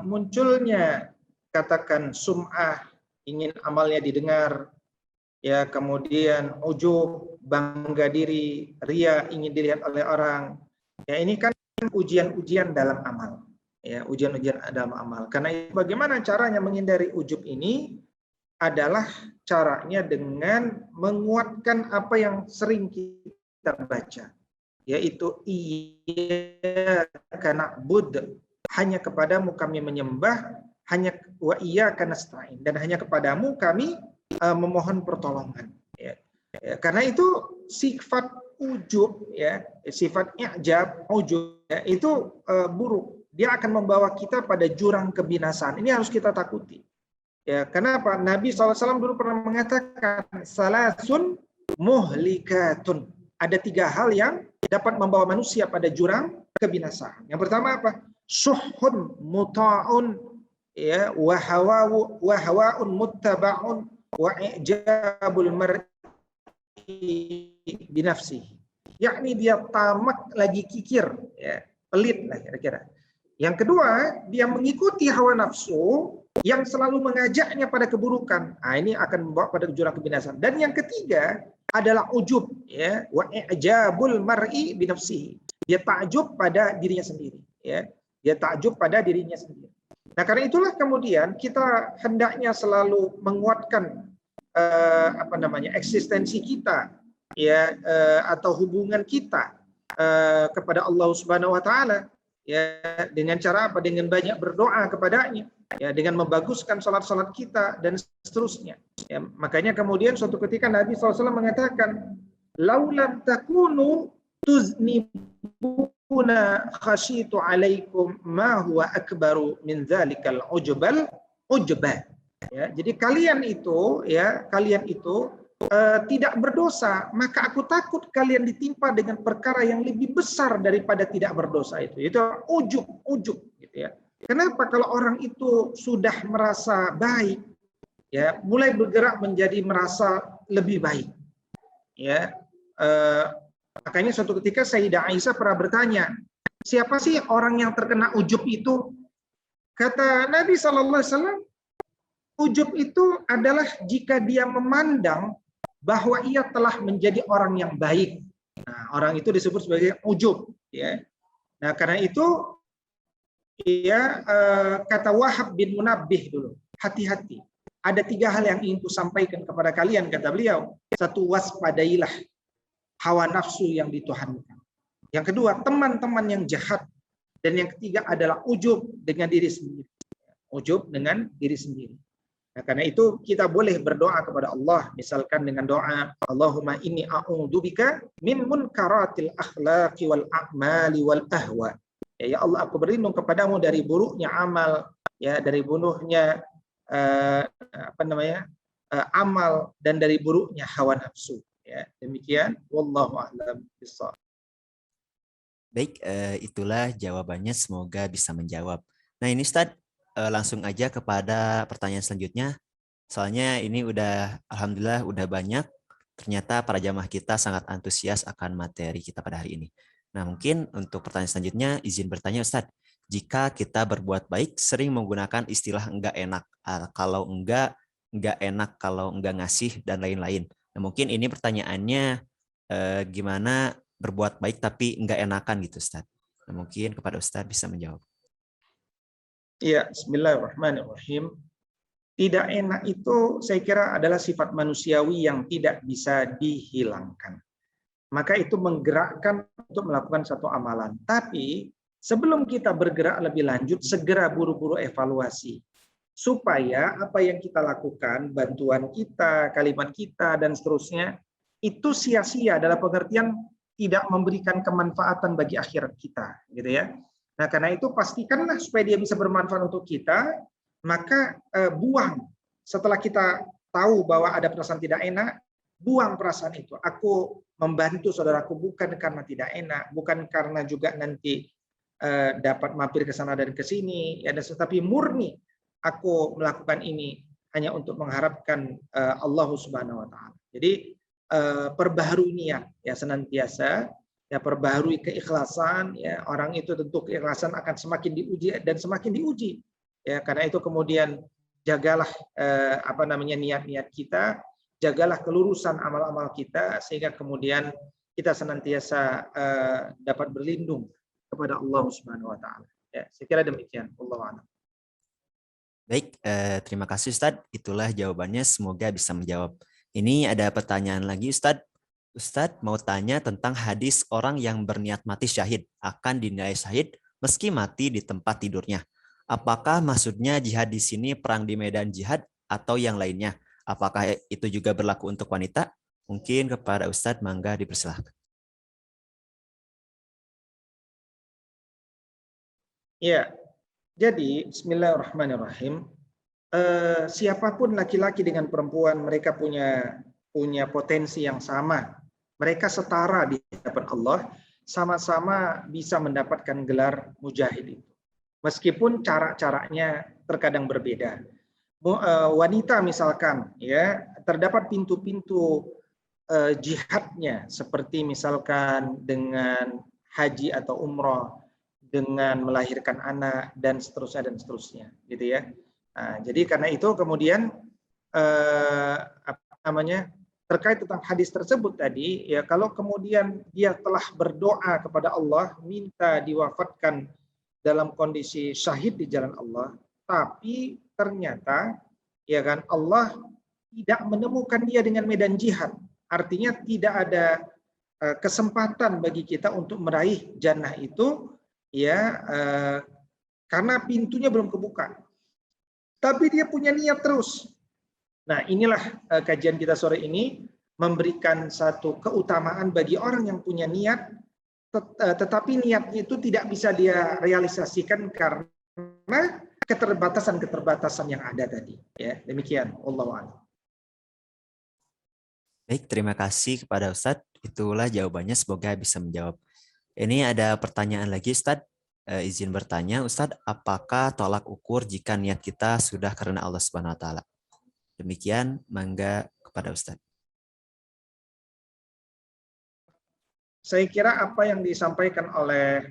Speaker 4: Munculnya katakan sum'ah, ingin amalnya didengar, ya, kemudian ujub, bangga diri, ria, ingin dilihat oleh orang. Ya, ini kan ujian-ujian dalam amal. Ya, ujian-ujian dalam amal. Karena itu bagaimana caranya menghindari ujub ini adalah caranya dengan menguatkan apa yang sering kita baca, yaitu iyyaka na'budu, hanya kepadamu kami menyembah, hanya wa iyyaka nasta'in, dan hanya kepadamu kami memohon pertolongan. Ya. Ya, karena itu sifat ujub, ya, sifat i'jab, ujub, ya, itu buruk. Dia akan membawa kita pada jurang kebinasaan. Ini harus kita takuti. Ya, kenapa? Nabi SAW dulu pernah mengatakan salasun muhlikatun. Ada 3 hal yang dapat membawa manusia pada jurang kebinasaan. Yang pertama apa? Suhun muta'un, ya, wa hawaun muttaba'un, wa i'jabul mar'i binafsi. Yakni dia tamak lagi kikir, ya, pelit lah kira-kira. Yang kedua, dia mengikuti hawa nafsu yang selalu mengajaknya pada keburukan. Nah, ini akan membawa pada jurang kebinasaan. Dan yang ketiga adalah ujub, ya, wa i'jabul mar'i binafsihi. Dia takjub pada dirinya sendiri, ya. Dia takjub pada dirinya sendiri. Nah, karena itulah kemudian kita hendaknya selalu menguatkan eksistensi kita, ya, atau hubungan kita kepada Allah Subhanahu wa taala, ya, dengan cara apa? Dengan banyak berdoa kepadanya, ya, dengan membaguskan salat-salat kita dan seterusnya. Ya, makanya kemudian suatu ketika Nabi SAW mengatakan, laulam takunu tuznibuna khasyitu alaikum ma huwa akbaru min dzalikal ujbal ujbah. Ya, jadi kalian itu tidak berdosa, maka aku takut kalian ditimpa dengan perkara yang lebih besar daripada tidak berdosa itu ujub gitu ya. Kenapa? Kalau orang itu sudah merasa baik, ya, mulai bergerak menjadi merasa lebih baik, ya. Makanya suatu ketika Sayyidah Aisyah pernah bertanya, siapa sih orang yang terkena ujub itu? Kata Nabi SAW, ujub itu adalah jika dia memandang bahwa ia telah menjadi orang yang baik. Nah, orang itu disebut sebagai ujub, ya. Nah, karena itu, ya, kata Wahab bin Munabbih dulu, hati-hati. Ada 3 hal yang ingin kusampaikan kepada kalian, kata beliau. 1, waspadailah hawa nafsu yang dituhankan. Yang kedua, teman-teman yang jahat. Dan yang ketiga adalah ujub dengan diri sendiri. Ujub dengan diri sendiri. Nah, karena itu kita boleh berdoa kepada Allah, misalkan dengan doa Allahumma inni a'udzubika min munkaratil akhlaqi wal a'mali wal ahwa. Ya Allah, aku berlindung kepadamu dari buruknya amal, ya, dari buruknya amal, dan dari buruknya hawa nafsu. Ya, demikian. Wallahu a'lam bishawab.
Speaker 1: Baik, itulah jawabannya. Semoga bisa menjawab. Nah ini Ustadz, langsung aja kepada pertanyaan selanjutnya. Soalnya ini alhamdulillah udah banyak. Ternyata para jamaah kita sangat antusias akan materi kita pada hari ini. Nah mungkin untuk pertanyaan selanjutnya, izin bertanya Ustadz. Jika kita berbuat baik, sering menggunakan istilah enggak enak. Kalau enggak enak, kalau enggak ngasih, dan lain-lain. Nah mungkin ini pertanyaannya, gimana berbuat baik tapi enggak enakan gitu Ustaz. Nah, mungkin kepada Ustaz bisa menjawab.
Speaker 4: Iya, bismillahirrahmanirrahim. Tidak enak itu saya kira adalah sifat manusiawi yang tidak bisa dihilangkan. Maka itu menggerakkan untuk melakukan satu amalan. Tapi sebelum kita bergerak lebih lanjut, segera buru-buru evaluasi. Supaya apa yang kita lakukan, bantuan kita, kalimat kita, dan seterusnya, itu sia-sia dalam pengertian tidak memberikan kemanfaatan bagi akhirat kita, gitu ya. Nah, karena itu pastikanlah supaya dia bisa bermanfaat untuk kita, maka buang. Setelah kita tahu bahwa ada perasaan tidak enak, buang perasaan itu. Aku membantu saudaraku bukan karena tidak enak, bukan karena juga nanti dapat mampir ke sana dan ke sini, ya, tetapi murni aku melakukan ini hanya untuk mengharapkan Allah Subhanahu wa taala. Jadi perbaharui niat ya senantiasa, ya perbaharui keikhlasan, ya orang itu tentu keikhlasan akan semakin diuji dan semakin diuji. Ya karena itu kemudian jagalah niat-niat kita, jagalah kelurusan amal-amal kita sehingga kemudian kita senantiasa dapat berlindung kepada Allah Subhanahu wa taala. Ya, saya kira demikian. Wallahu a'lam.
Speaker 1: Baik, terima kasih Ustadz. Itulah jawabannya, semoga bisa menjawab. Ini ada pertanyaan lagi Ustadz. Ustadz mau tanya tentang hadis orang yang berniat mati syahid akan dinilai syahid meski mati di tempat tidurnya. Apakah maksudnya jihad di sini perang di medan jihad atau yang lainnya? Apakah itu juga berlaku untuk wanita? Mungkin kepada Ustadz, mangga dipersilahkan.
Speaker 4: Ya, jadi bismillahirrahmanirrahim. Siapapun laki-laki dengan perempuan, mereka punya potensi yang sama. Mereka setara di hadapan Allah, sama-sama bisa mendapatkan gelar mujahid itu. Meskipun cara-caranya terkadang berbeda. Wanita misalkan, ya terdapat pintu-pintu jihadnya, seperti misalkan dengan haji atau umroh, dengan melahirkan anak dan seterusnya, gitu ya. Nah, jadi karena itu kemudian terkait tentang hadis tersebut tadi, ya kalau kemudian dia telah berdoa kepada Allah minta diwafatkan dalam kondisi syahid di jalan Allah, tapi ternyata ya kan Allah tidak menemukan dia dengan medan jihad, artinya tidak ada kesempatan bagi kita untuk meraih jannah itu, ya karena pintunya belum kebuka. Tapi dia punya niat terus. Nah, inilah kajian kita sore ini, memberikan satu keutamaan bagi orang yang punya niat, tetapi niatnya itu tidak bisa dia realisasikan karena keterbatasan-keterbatasan yang ada tadi. Ya, demikian. Wallahu a'lam.
Speaker 1: Baik, terima kasih kepada Ustadz. Itulah jawabannya, semoga bisa menjawab. Ini ada pertanyaan lagi Ustadz. Izin bertanya, Ustadz, apakah tolak ukur jika niat kita sudah karena Allah Subhanahu wa taala? Demikian, mangga kepada Ustadz.
Speaker 4: Saya kira apa yang disampaikan oleh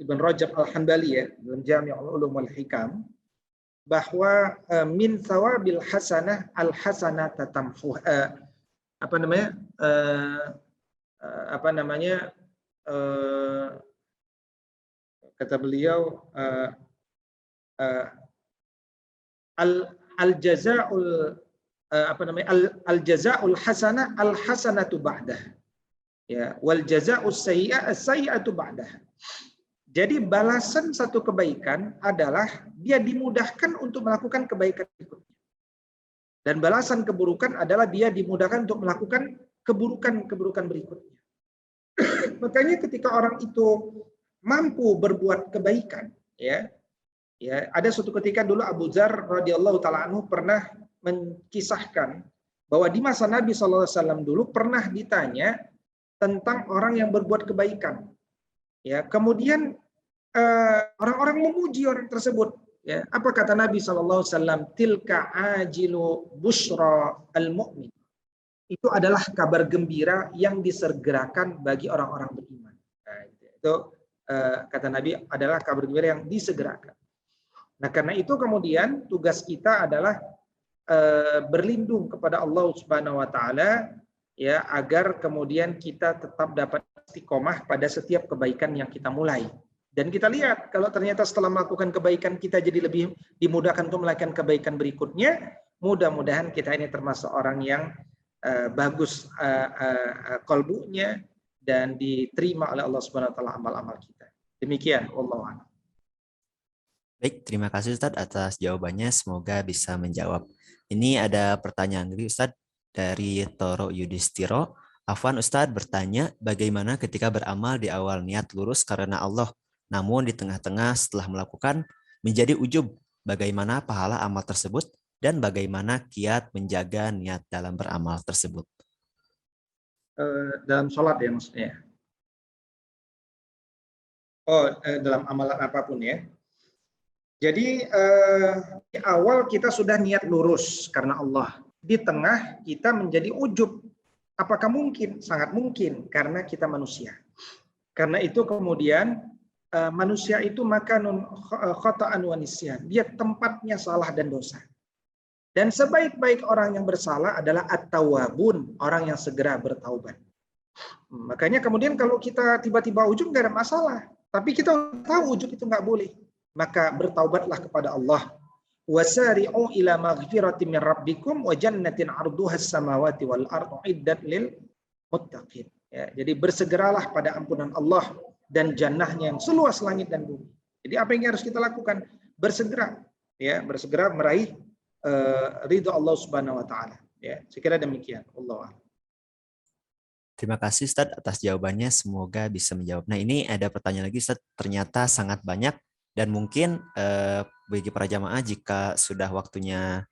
Speaker 4: Ibn Rajab Al-Hanbali ya dalam Jami'ul Ulum wal Hikam, bahwa min thawabil hasanah al-hasanata tamhu kata beliau al-jazaa'ul hasanah al-hasanatu ba'dah, ya wal jazaa'us sayyi'ah as-sayyi'atu ba'dah. Jadi balasan satu kebaikan adalah dia dimudahkan untuk melakukan kebaikan berikutnya, dan balasan keburukan adalah dia dimudahkan untuk melakukan keburukan berikutnya. Makanya ketika orang itu mampu berbuat kebaikan, ya, ada suatu ketika dulu Abu Dzar radhiyallahu taala anhu pernah menkisahkan bahwa di masa Nabi SAW dulu pernah ditanya tentang orang yang berbuat kebaikan. Ya, kemudian orang-orang memuji orang tersebut. Ya, apa kata Nabi SAW? Tilka ajilu bushra al-mu'min. Itu adalah kabar gembira yang disegerakan bagi orang-orang beriman. Nah, itu kata Nabi adalah kabar gembira yang disegerakan. Nah, karena itu kemudian tugas kita adalah berlindung kepada Allah Subhanahu wa taala, ya, agar kemudian kita tetap dapat istiqomah pada setiap kebaikan yang kita mulai. Dan kita lihat kalau ternyata setelah melakukan kebaikan kita jadi lebih dimudahkan untuk melakukan kebaikan berikutnya, mudah-mudahan kita ini termasuk orang yang bagus qalbunya dan diterima oleh Allah Subhanahu wa taala amal-amal kita. Demikian, wallahu a'lam.
Speaker 1: Baik, terima kasih Ustadz atas jawabannya. Semoga bisa menjawab. Ini ada pertanyaan dari Ustadz dari Toro Yudhistiro. Afwan Ustadz bertanya, bagaimana ketika beramal di awal niat lurus karena Allah, namun di tengah-tengah setelah melakukan menjadi ujub, bagaimana pahala amal tersebut dan bagaimana kiat menjaga niat dalam beramal tersebut?
Speaker 4: Dalam sholat ya maksudnya? Oh, dalam amalan apapun ya. Jadi di awal kita sudah niat lurus karena Allah. Di tengah kita menjadi ujub. Apakah mungkin? Sangat mungkin karena kita manusia. Karena itu kemudian manusia itu makanun khata'an wa nisyan. Dia tempatnya salah dan dosa. Dan sebaik-baik orang yang bersalah adalah at-tawwabun, orang yang segera bertaubat. Makanya kemudian kalau kita tiba-tiba ujub nggak ada masalah. Tapi kita tahu ujub itu nggak boleh. Maka bertaubatlah kepada Allah. Wasari'u ila maghfiratin min rabbikum wa jannatin 'arduhas samawati wal ardu 'iddat lil muttaqin. Ya, jadi bersegeralah pada ampunan Allah dan jannahnya yang seluas langit dan bumi. Jadi apa yang harus kita lakukan? Bersegera, ya, bersegera meraih ridho Allah Subhanahu wa taala. Ya, sekira demikian. Allah.
Speaker 1: Terima kasih Ustadz atas jawabannya. Semoga bisa menjawab. Nah, ini ada pertanyaan lagi Ustadz. Ternyata sangat banyak dan mungkin bagi para jamaah jika sudah waktunya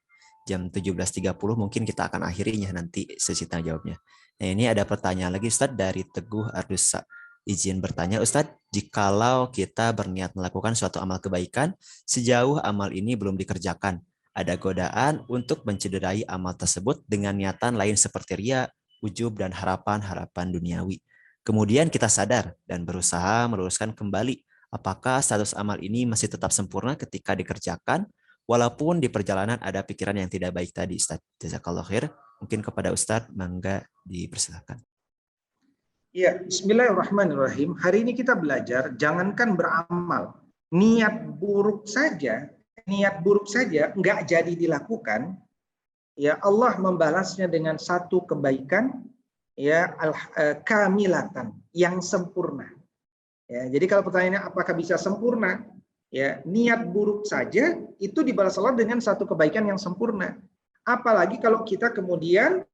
Speaker 1: jam 17.30 mungkin kita akan akhirinya nanti sesi tanya jawabnya. Nah, ini ada pertanyaan lagi Ustadz dari Teguh Ardusa. Izin bertanya Ustadz, jikalau kita berniat melakukan suatu amal kebaikan, sejauh amal ini belum dikerjakan, ada godaan untuk mencederai amal tersebut dengan niatan lain seperti riya, ujub, dan harapan-harapan duniawi. Kemudian kita sadar dan berusaha meluruskan kembali apakah status amal ini masih tetap sempurna ketika dikerjakan, walaupun di perjalanan ada pikiran yang tidak baik tadi, Ustadz. Jazakallah khair. Mungkin kepada Ustadz, mangga dipersilakan.
Speaker 4: Ya, bismillahirrahmanirrahim. Hari ini kita belajar, jangankan beramal, niat buruk saja nggak jadi dilakukan, ya Allah membalasnya dengan satu kebaikan, ya kamilatan, yang sempurna. Ya, jadi kalau pertanyaannya apakah bisa sempurna, ya niat buruk saja itu dibalas Allah dengan satu kebaikan yang sempurna. Apalagi kalau kita kemudian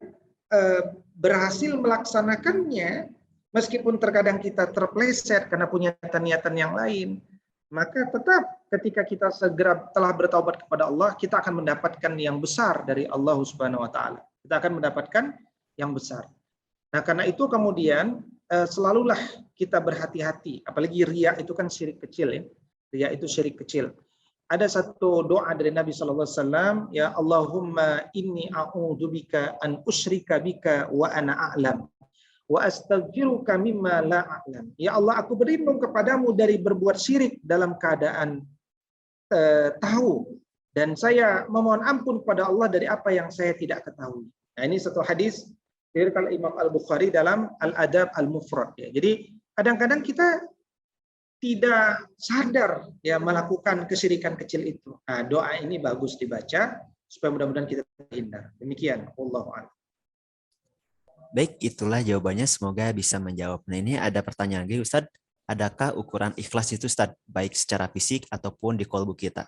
Speaker 4: berhasil melaksanakannya, meskipun terkadang kita terpleset karena punya niatan yang lain, maka tetap ketika kita segera telah bertaubat kepada Allah, kita akan mendapatkan yang besar dari Allah Subhanahu wa taala. Kita akan mendapatkan yang besar. Nah, karena itu kemudian selalulah kita berhati-hati, apalagi riya itu kan syirik kecil ya. Riya itu syirik kecil. Ada satu doa dari Nabi sallallahu alaihi wasallam, ya Allahumma inni a'udzubika an usyrika bika wa ana a'lam wa astaghfiruka mimma la a'lam. Ya Allah, aku berlindung kepadamu dari berbuat syirik dalam keadaan tahu, dan saya memohon ampun kepada Allah dari apa yang saya tidak ketahui. Nah, ini satu hadis dari Imam Al-Bukhari dalam Al-Adab Al-Mufrad ya. Jadi kadang-kadang kita tidak sadar ya melakukan kesyirikan kecil itu. Nah, doa ini bagus dibaca supaya mudah-mudahan kita terhindar. Demikian, wallahu a'lam.
Speaker 1: Baik, itulah jawabannya. Semoga bisa menjawab. Nah, ini ada pertanyaan lagi, Ustadz. Adakah ukuran ikhlas itu, Ustadz, baik secara fisik ataupun di kolbu kita?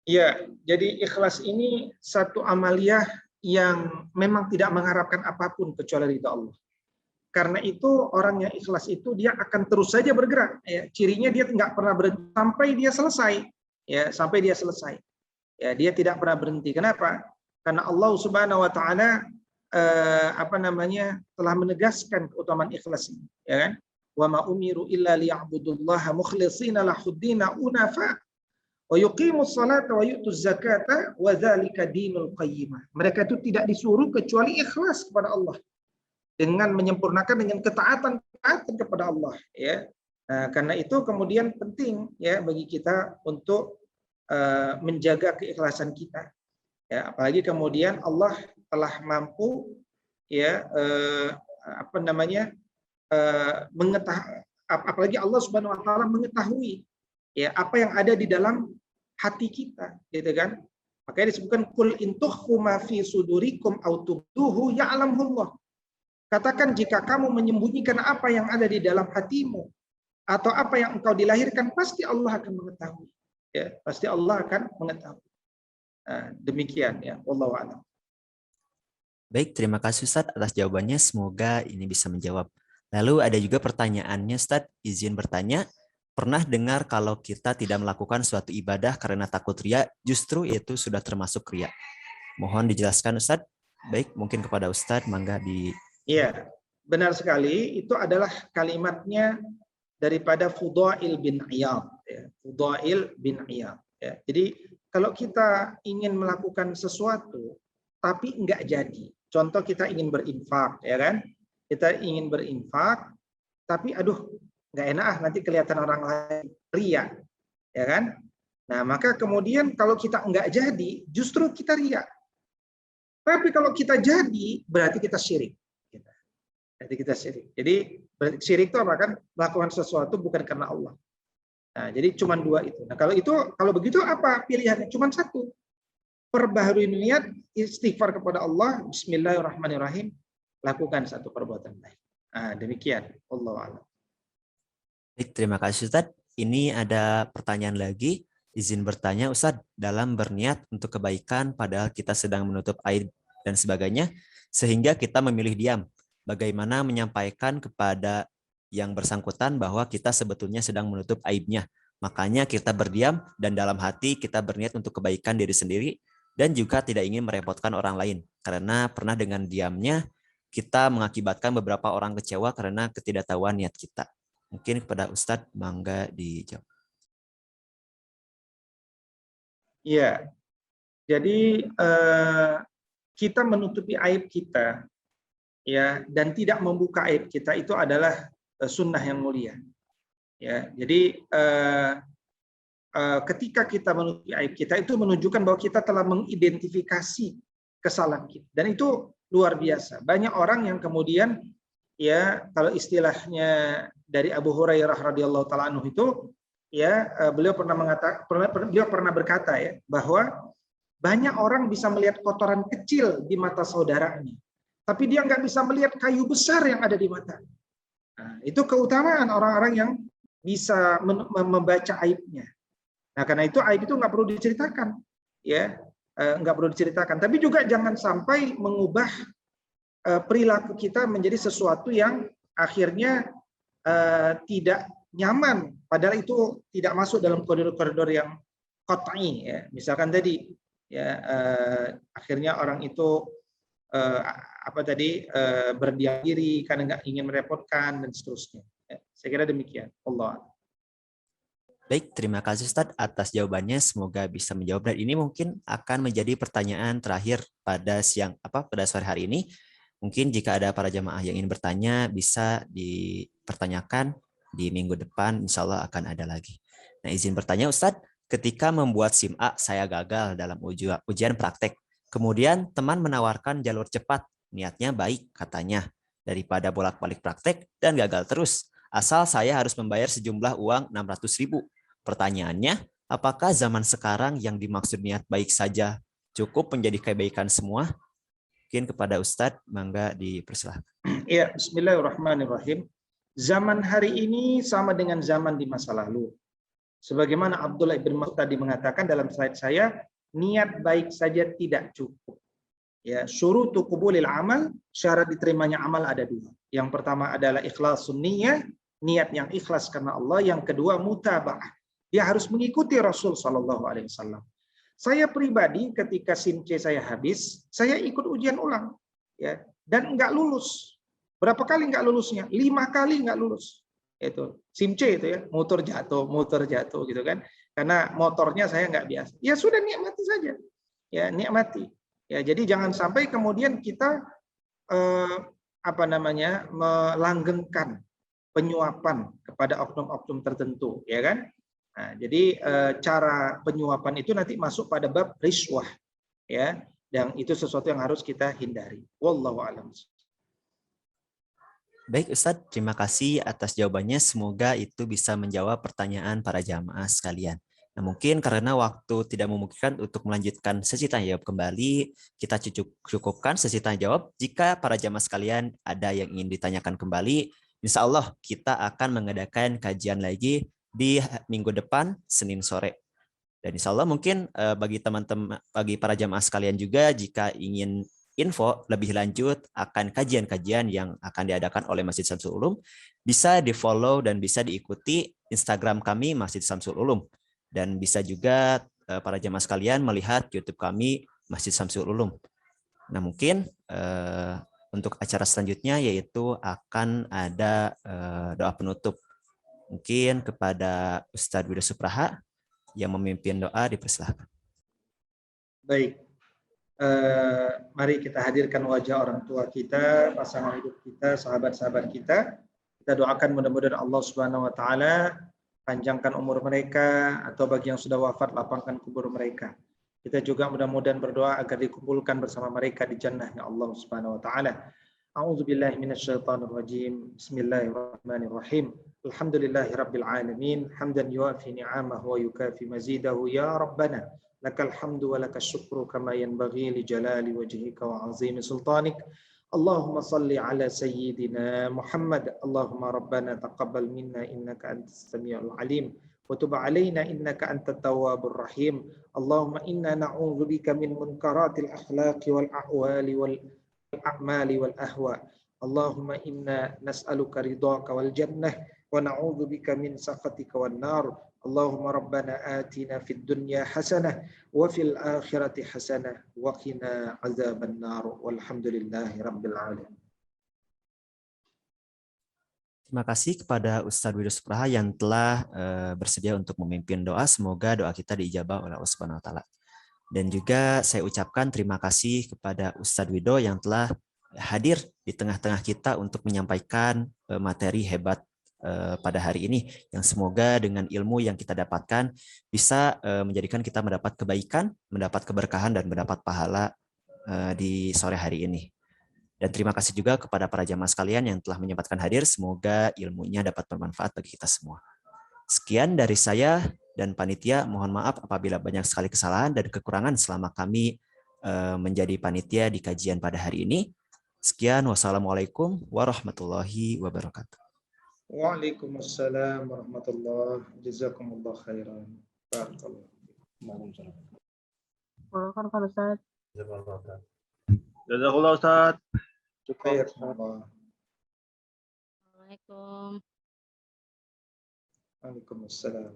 Speaker 4: Ya, jadi ikhlas ini satu amaliyah yang memang tidak mengharapkan apapun kecuali ridha Allah. Karena itu orang yang ikhlas itu dia akan terus saja bergerak. Ya. Cirinya dia nggak pernah berhenti sampai dia selesai. Ya, sampai dia selesai. Ya, dia tidak pernah berhenti. Kenapa? Karena Allah Subhanahu Wa Taala telah menegaskan keutamaan ikhlas ini. Ya kan? Wa ma umiru illa liya'budullaha mukhlishina lahuddina unafa wa yuqimus salata wa yu'tuz zakata wa dzalika dinul qayyimah. Mereka itu tidak disuruh kecuali ikhlas kepada Allah, dengan menyempurnakan dengan ketaatan kepada Allah, ya. Nah, karena itu kemudian penting ya bagi kita untuk menjaga keikhlasan kita, ya. Apalagi kemudian Allah telah mampu ya apalagi Allah Subhanahu Wa Taala mengetahui ya apa yang ada di dalam hati kita, gitu kan. Makanya disebutkan kul intukhfu ma fi sudurikum aw tubduhu ya'lamullah. Katakan jika kamu menyembunyikan apa yang ada di dalam hatimu atau apa yang engkau dilahirkan, pasti Allah akan mengetahui. Ya, pasti Allah akan mengetahui. Nah, demikian ya, wallahu a'lam.
Speaker 1: Baik, terima kasih Ustadz atas jawabannya. Semoga ini bisa menjawab. Lalu ada juga pertanyaannya Ustadz, izin bertanya. Pernah dengar kalau kita tidak melakukan suatu ibadah karena takut riya, justru itu sudah termasuk riya. Mohon dijelaskan Ustadz. Baik, mungkin kepada Ustadz, mangga di...
Speaker 4: Iya, benar sekali. Itu adalah kalimatnya daripada Fudail bin Iyad. Ya. Fudail bin Iyad. Ya. Jadi kalau kita ingin melakukan sesuatu tapi enggak jadi, contoh kita ingin berinfak, ya kan? Kita ingin berinfak, tapi aduh nggak enak nanti kelihatan orang lain, riya, ya kan? Nah maka kemudian kalau kita enggak jadi, justru kita riya. Tapi kalau kita jadi, berarti kita syirik. Jadi kita syirik. Jadi syirik itu apa kan? Melakukan sesuatu bukan karena Allah. Nah, jadi cuma dua itu. Nah, kalau begitu apa pilihannya? Cuma satu. Perbaharui niat, istighfar kepada Allah, bismillahirrahmanirrahim, lakukan satu perbuatan baik. Nah, demikian. Wallahu a'lam.
Speaker 1: Baik, terima kasih Ustadz. Ini ada pertanyaan lagi. Izin bertanya Ustadz, dalam berniat untuk kebaikan padahal kita sedang menutup aib dan sebagainya, sehingga kita memilih diam. Bagaimana menyampaikan kepada yang bersangkutan bahwa kita sebetulnya sedang menutup aibnya. Makanya kita berdiam dan dalam hati kita berniat untuk kebaikan diri sendiri dan juga tidak ingin merepotkan orang lain. Karena pernah dengan diamnya kita mengakibatkan beberapa orang kecewa karena ketidaktahuan niat kita. Mungkin kepada Ustadz, mangga dijawab.
Speaker 4: Iya, jadi kita menutupi aib kita, ya, dan tidak membuka aib kita itu adalah sunnah yang mulia. Ya, jadi ketika kita menutupi aib kita itu menunjukkan bahwa kita telah mengidentifikasi kesalahan kita, dan itu luar biasa. Banyak orang yang kemudian ya kalau istilahnya dari Abu Hurairah radhiyallahu taala anhu itu ya beliau pernah berkata ya bahwa banyak orang bisa melihat kotoran kecil di mata saudaranya, tapi dia nggak bisa melihat kayu besar yang ada di mata. Nah, itu keutamaan orang-orang yang bisa membaca aibnya. Nah, karena itu aib itu nggak perlu diceritakan, ya, nggak perlu diceritakan. Tapi juga jangan sampai mengubah perilaku kita menjadi sesuatu yang akhirnya tidak nyaman, padahal itu tidak masuk dalam koridor-koridor yang qat'i, ya. Misalkan tadi, ya, akhirnya orang itu berdiam diri karena nggak ingin merepotkan dan seterusnya. Ya, saya kira demikian. Allah.
Speaker 1: Baik, terima kasih Ustadz atas jawabannya. Semoga bisa menjawab, dan ini mungkin akan menjadi pertanyaan terakhir pada sore hari ini. Mungkin jika ada para jamaah yang ingin bertanya bisa dipertanyakan di minggu depan, insya Allah akan ada lagi. Nah, izin bertanya Ustadz, ketika membuat SIM A saya gagal dalam ujian praktek. Kemudian teman menawarkan jalur cepat, niatnya baik katanya, daripada bolak-balik praktek dan gagal terus. Asal saya harus membayar sejumlah uang 600.000. Pertanyaannya, apakah zaman sekarang yang dimaksud niat baik saja cukup menjadi kebaikan semua? Mungkin kepada Ustadz, mangga dipersilahkan.
Speaker 4: Ya, bismillahirrahmanirrahim. Zaman hari ini sama dengan zaman di masa lalu. Sebagaimana Abdullah bin Mas'ud tadi mengatakan dalam slide saya, niat baik saja tidak cukup. Ya, syurutu qubulil amal, syarat diterimanya amal ada 2. Yang pertama adalah ikhlasun niyyah, niat yang ikhlas karena Allah. Yang kedua mutaba'ah. Dia harus mengikuti Rasul sallallahu alaihi wasallam. Saya pribadi ketika SIM C saya habis, saya ikut ujian ulang, ya, dan nggak lulus. Berapa kali nggak lulusnya? 5 kali nggak lulus. Itu SIM C itu ya, motor jatuh gitu kan. Karena motornya saya nggak biasa. Ya sudah, nikmati saja. Ya, nikmati. Ya, jadi jangan sampai kemudian kita melanggengkan penyuapan kepada oknum-oknum tertentu, ya kan? Nah, jadi cara penyuapan itu nanti masuk pada bab riswah, ya, dan itu sesuatu yang harus kita hindari. Wallahu a'lam.
Speaker 1: Baik Ustadz, terima kasih atas jawabannya. Semoga itu bisa menjawab pertanyaan para jamaah sekalian. Nah, mungkin karena waktu tidak memungkinkan untuk melanjutkan sesi tanya jawab kembali, kita cukupkan sesi tanya jawab. Jika para jamaah sekalian ada yang ingin ditanyakan kembali, insya Allah kita akan mengadakan kajian lagi di minggu depan, Senin sore. Dan insya Allah mungkin bagi teman-teman, bagi para jamaah sekalian juga, jika ingin info lebih lanjut akan kajian-kajian yang akan diadakan oleh Masjid Syamsul Ulum, bisa di-follow dan bisa diikuti Instagram kami Masjid Syamsul Ulum. Dan bisa juga para jamaah sekalian melihat YouTube kami Masjid Syamsul Ulum. Nah, mungkin untuk acara selanjutnya yaitu akan ada doa penutup. Mungkin kepada Ustadz Wido Supraha yang memimpin doa, dipersilahkan.
Speaker 4: Baik. Mari kita hadirkan wajah orang tua kita, pasangan hidup kita, sahabat-sahabat kita. Kita doakan mudah-mudahan Allah Subhanahu wa taala panjangkan umur mereka, atau bagi yang sudah wafat lapangkan kubur mereka. Kita juga mudah-mudahan berdoa agar dikumpulkan bersama mereka di jannahnya Allah Subhanahu wa taala. A'udzubillahi minasyaitonir rajim. Bismillahirrahmanirrahim. Alhamdulillahirabbil alamin, hamdan yuafi ni'amahu wa yukafi mazidahu ya rabbana. Lakal hamdu wa lakas syukru kama yanbaghi li jalali wajhika wa 'azimi sultanik. Allahumma salli ala sayyidina Muhammad. Allahumma rabbana taqabbal minna innaka antas samiul alim wa tub alaina innaka antat tawwabur rahim. Allahumma inna na'udzubika min munkaratil akhlaqi wal a'wali wal a'mali wal ahwa. Allahumma inna nas'aluka ridhaka wal jannah wa na'udzubika min sakhatika wan nar. Allahumma rabbana atina fid dunya hasanah wa fil akhirati hasanah wa qina azaban nar. Walhamdulillahi rabbil alamin.
Speaker 1: Terima kasih kepada Ustadz Wido Supraha yang telah bersedia untuk memimpin doa. Semoga doa kita diijabah oleh Allah Subhanahu wa taala. Dan juga saya ucapkan terima kasih kepada Ustadz Wido yang telah hadir di tengah-tengah kita untuk menyampaikan materi hebat pada hari ini, yang semoga dengan ilmu yang kita dapatkan bisa menjadikan kita mendapat kebaikan, mendapat keberkahan, dan mendapat pahala di sore hari ini. Dan terima kasih juga kepada para jamaah sekalian yang telah menyempatkan hadir. Semoga ilmunya dapat bermanfaat bagi kita semua. Sekian dari saya dan panitia. Mohon maaf apabila banyak sekali kesalahan dan kekurangan selama kami menjadi panitia di kajian pada hari ini. Sekian, wassalamualaikum warahmatullahi wabarakatuh.
Speaker 4: Waalaikumsalam warahmatullahi wabarakatuh. Jazakumullah khairan. Barakallah.
Speaker 5: Waalaikumsalam Ustaz.
Speaker 6: Jazakallah Ustaz.
Speaker 4: Cukup.
Speaker 5: Waalaikumsalam.
Speaker 4: Waalaikumsalam.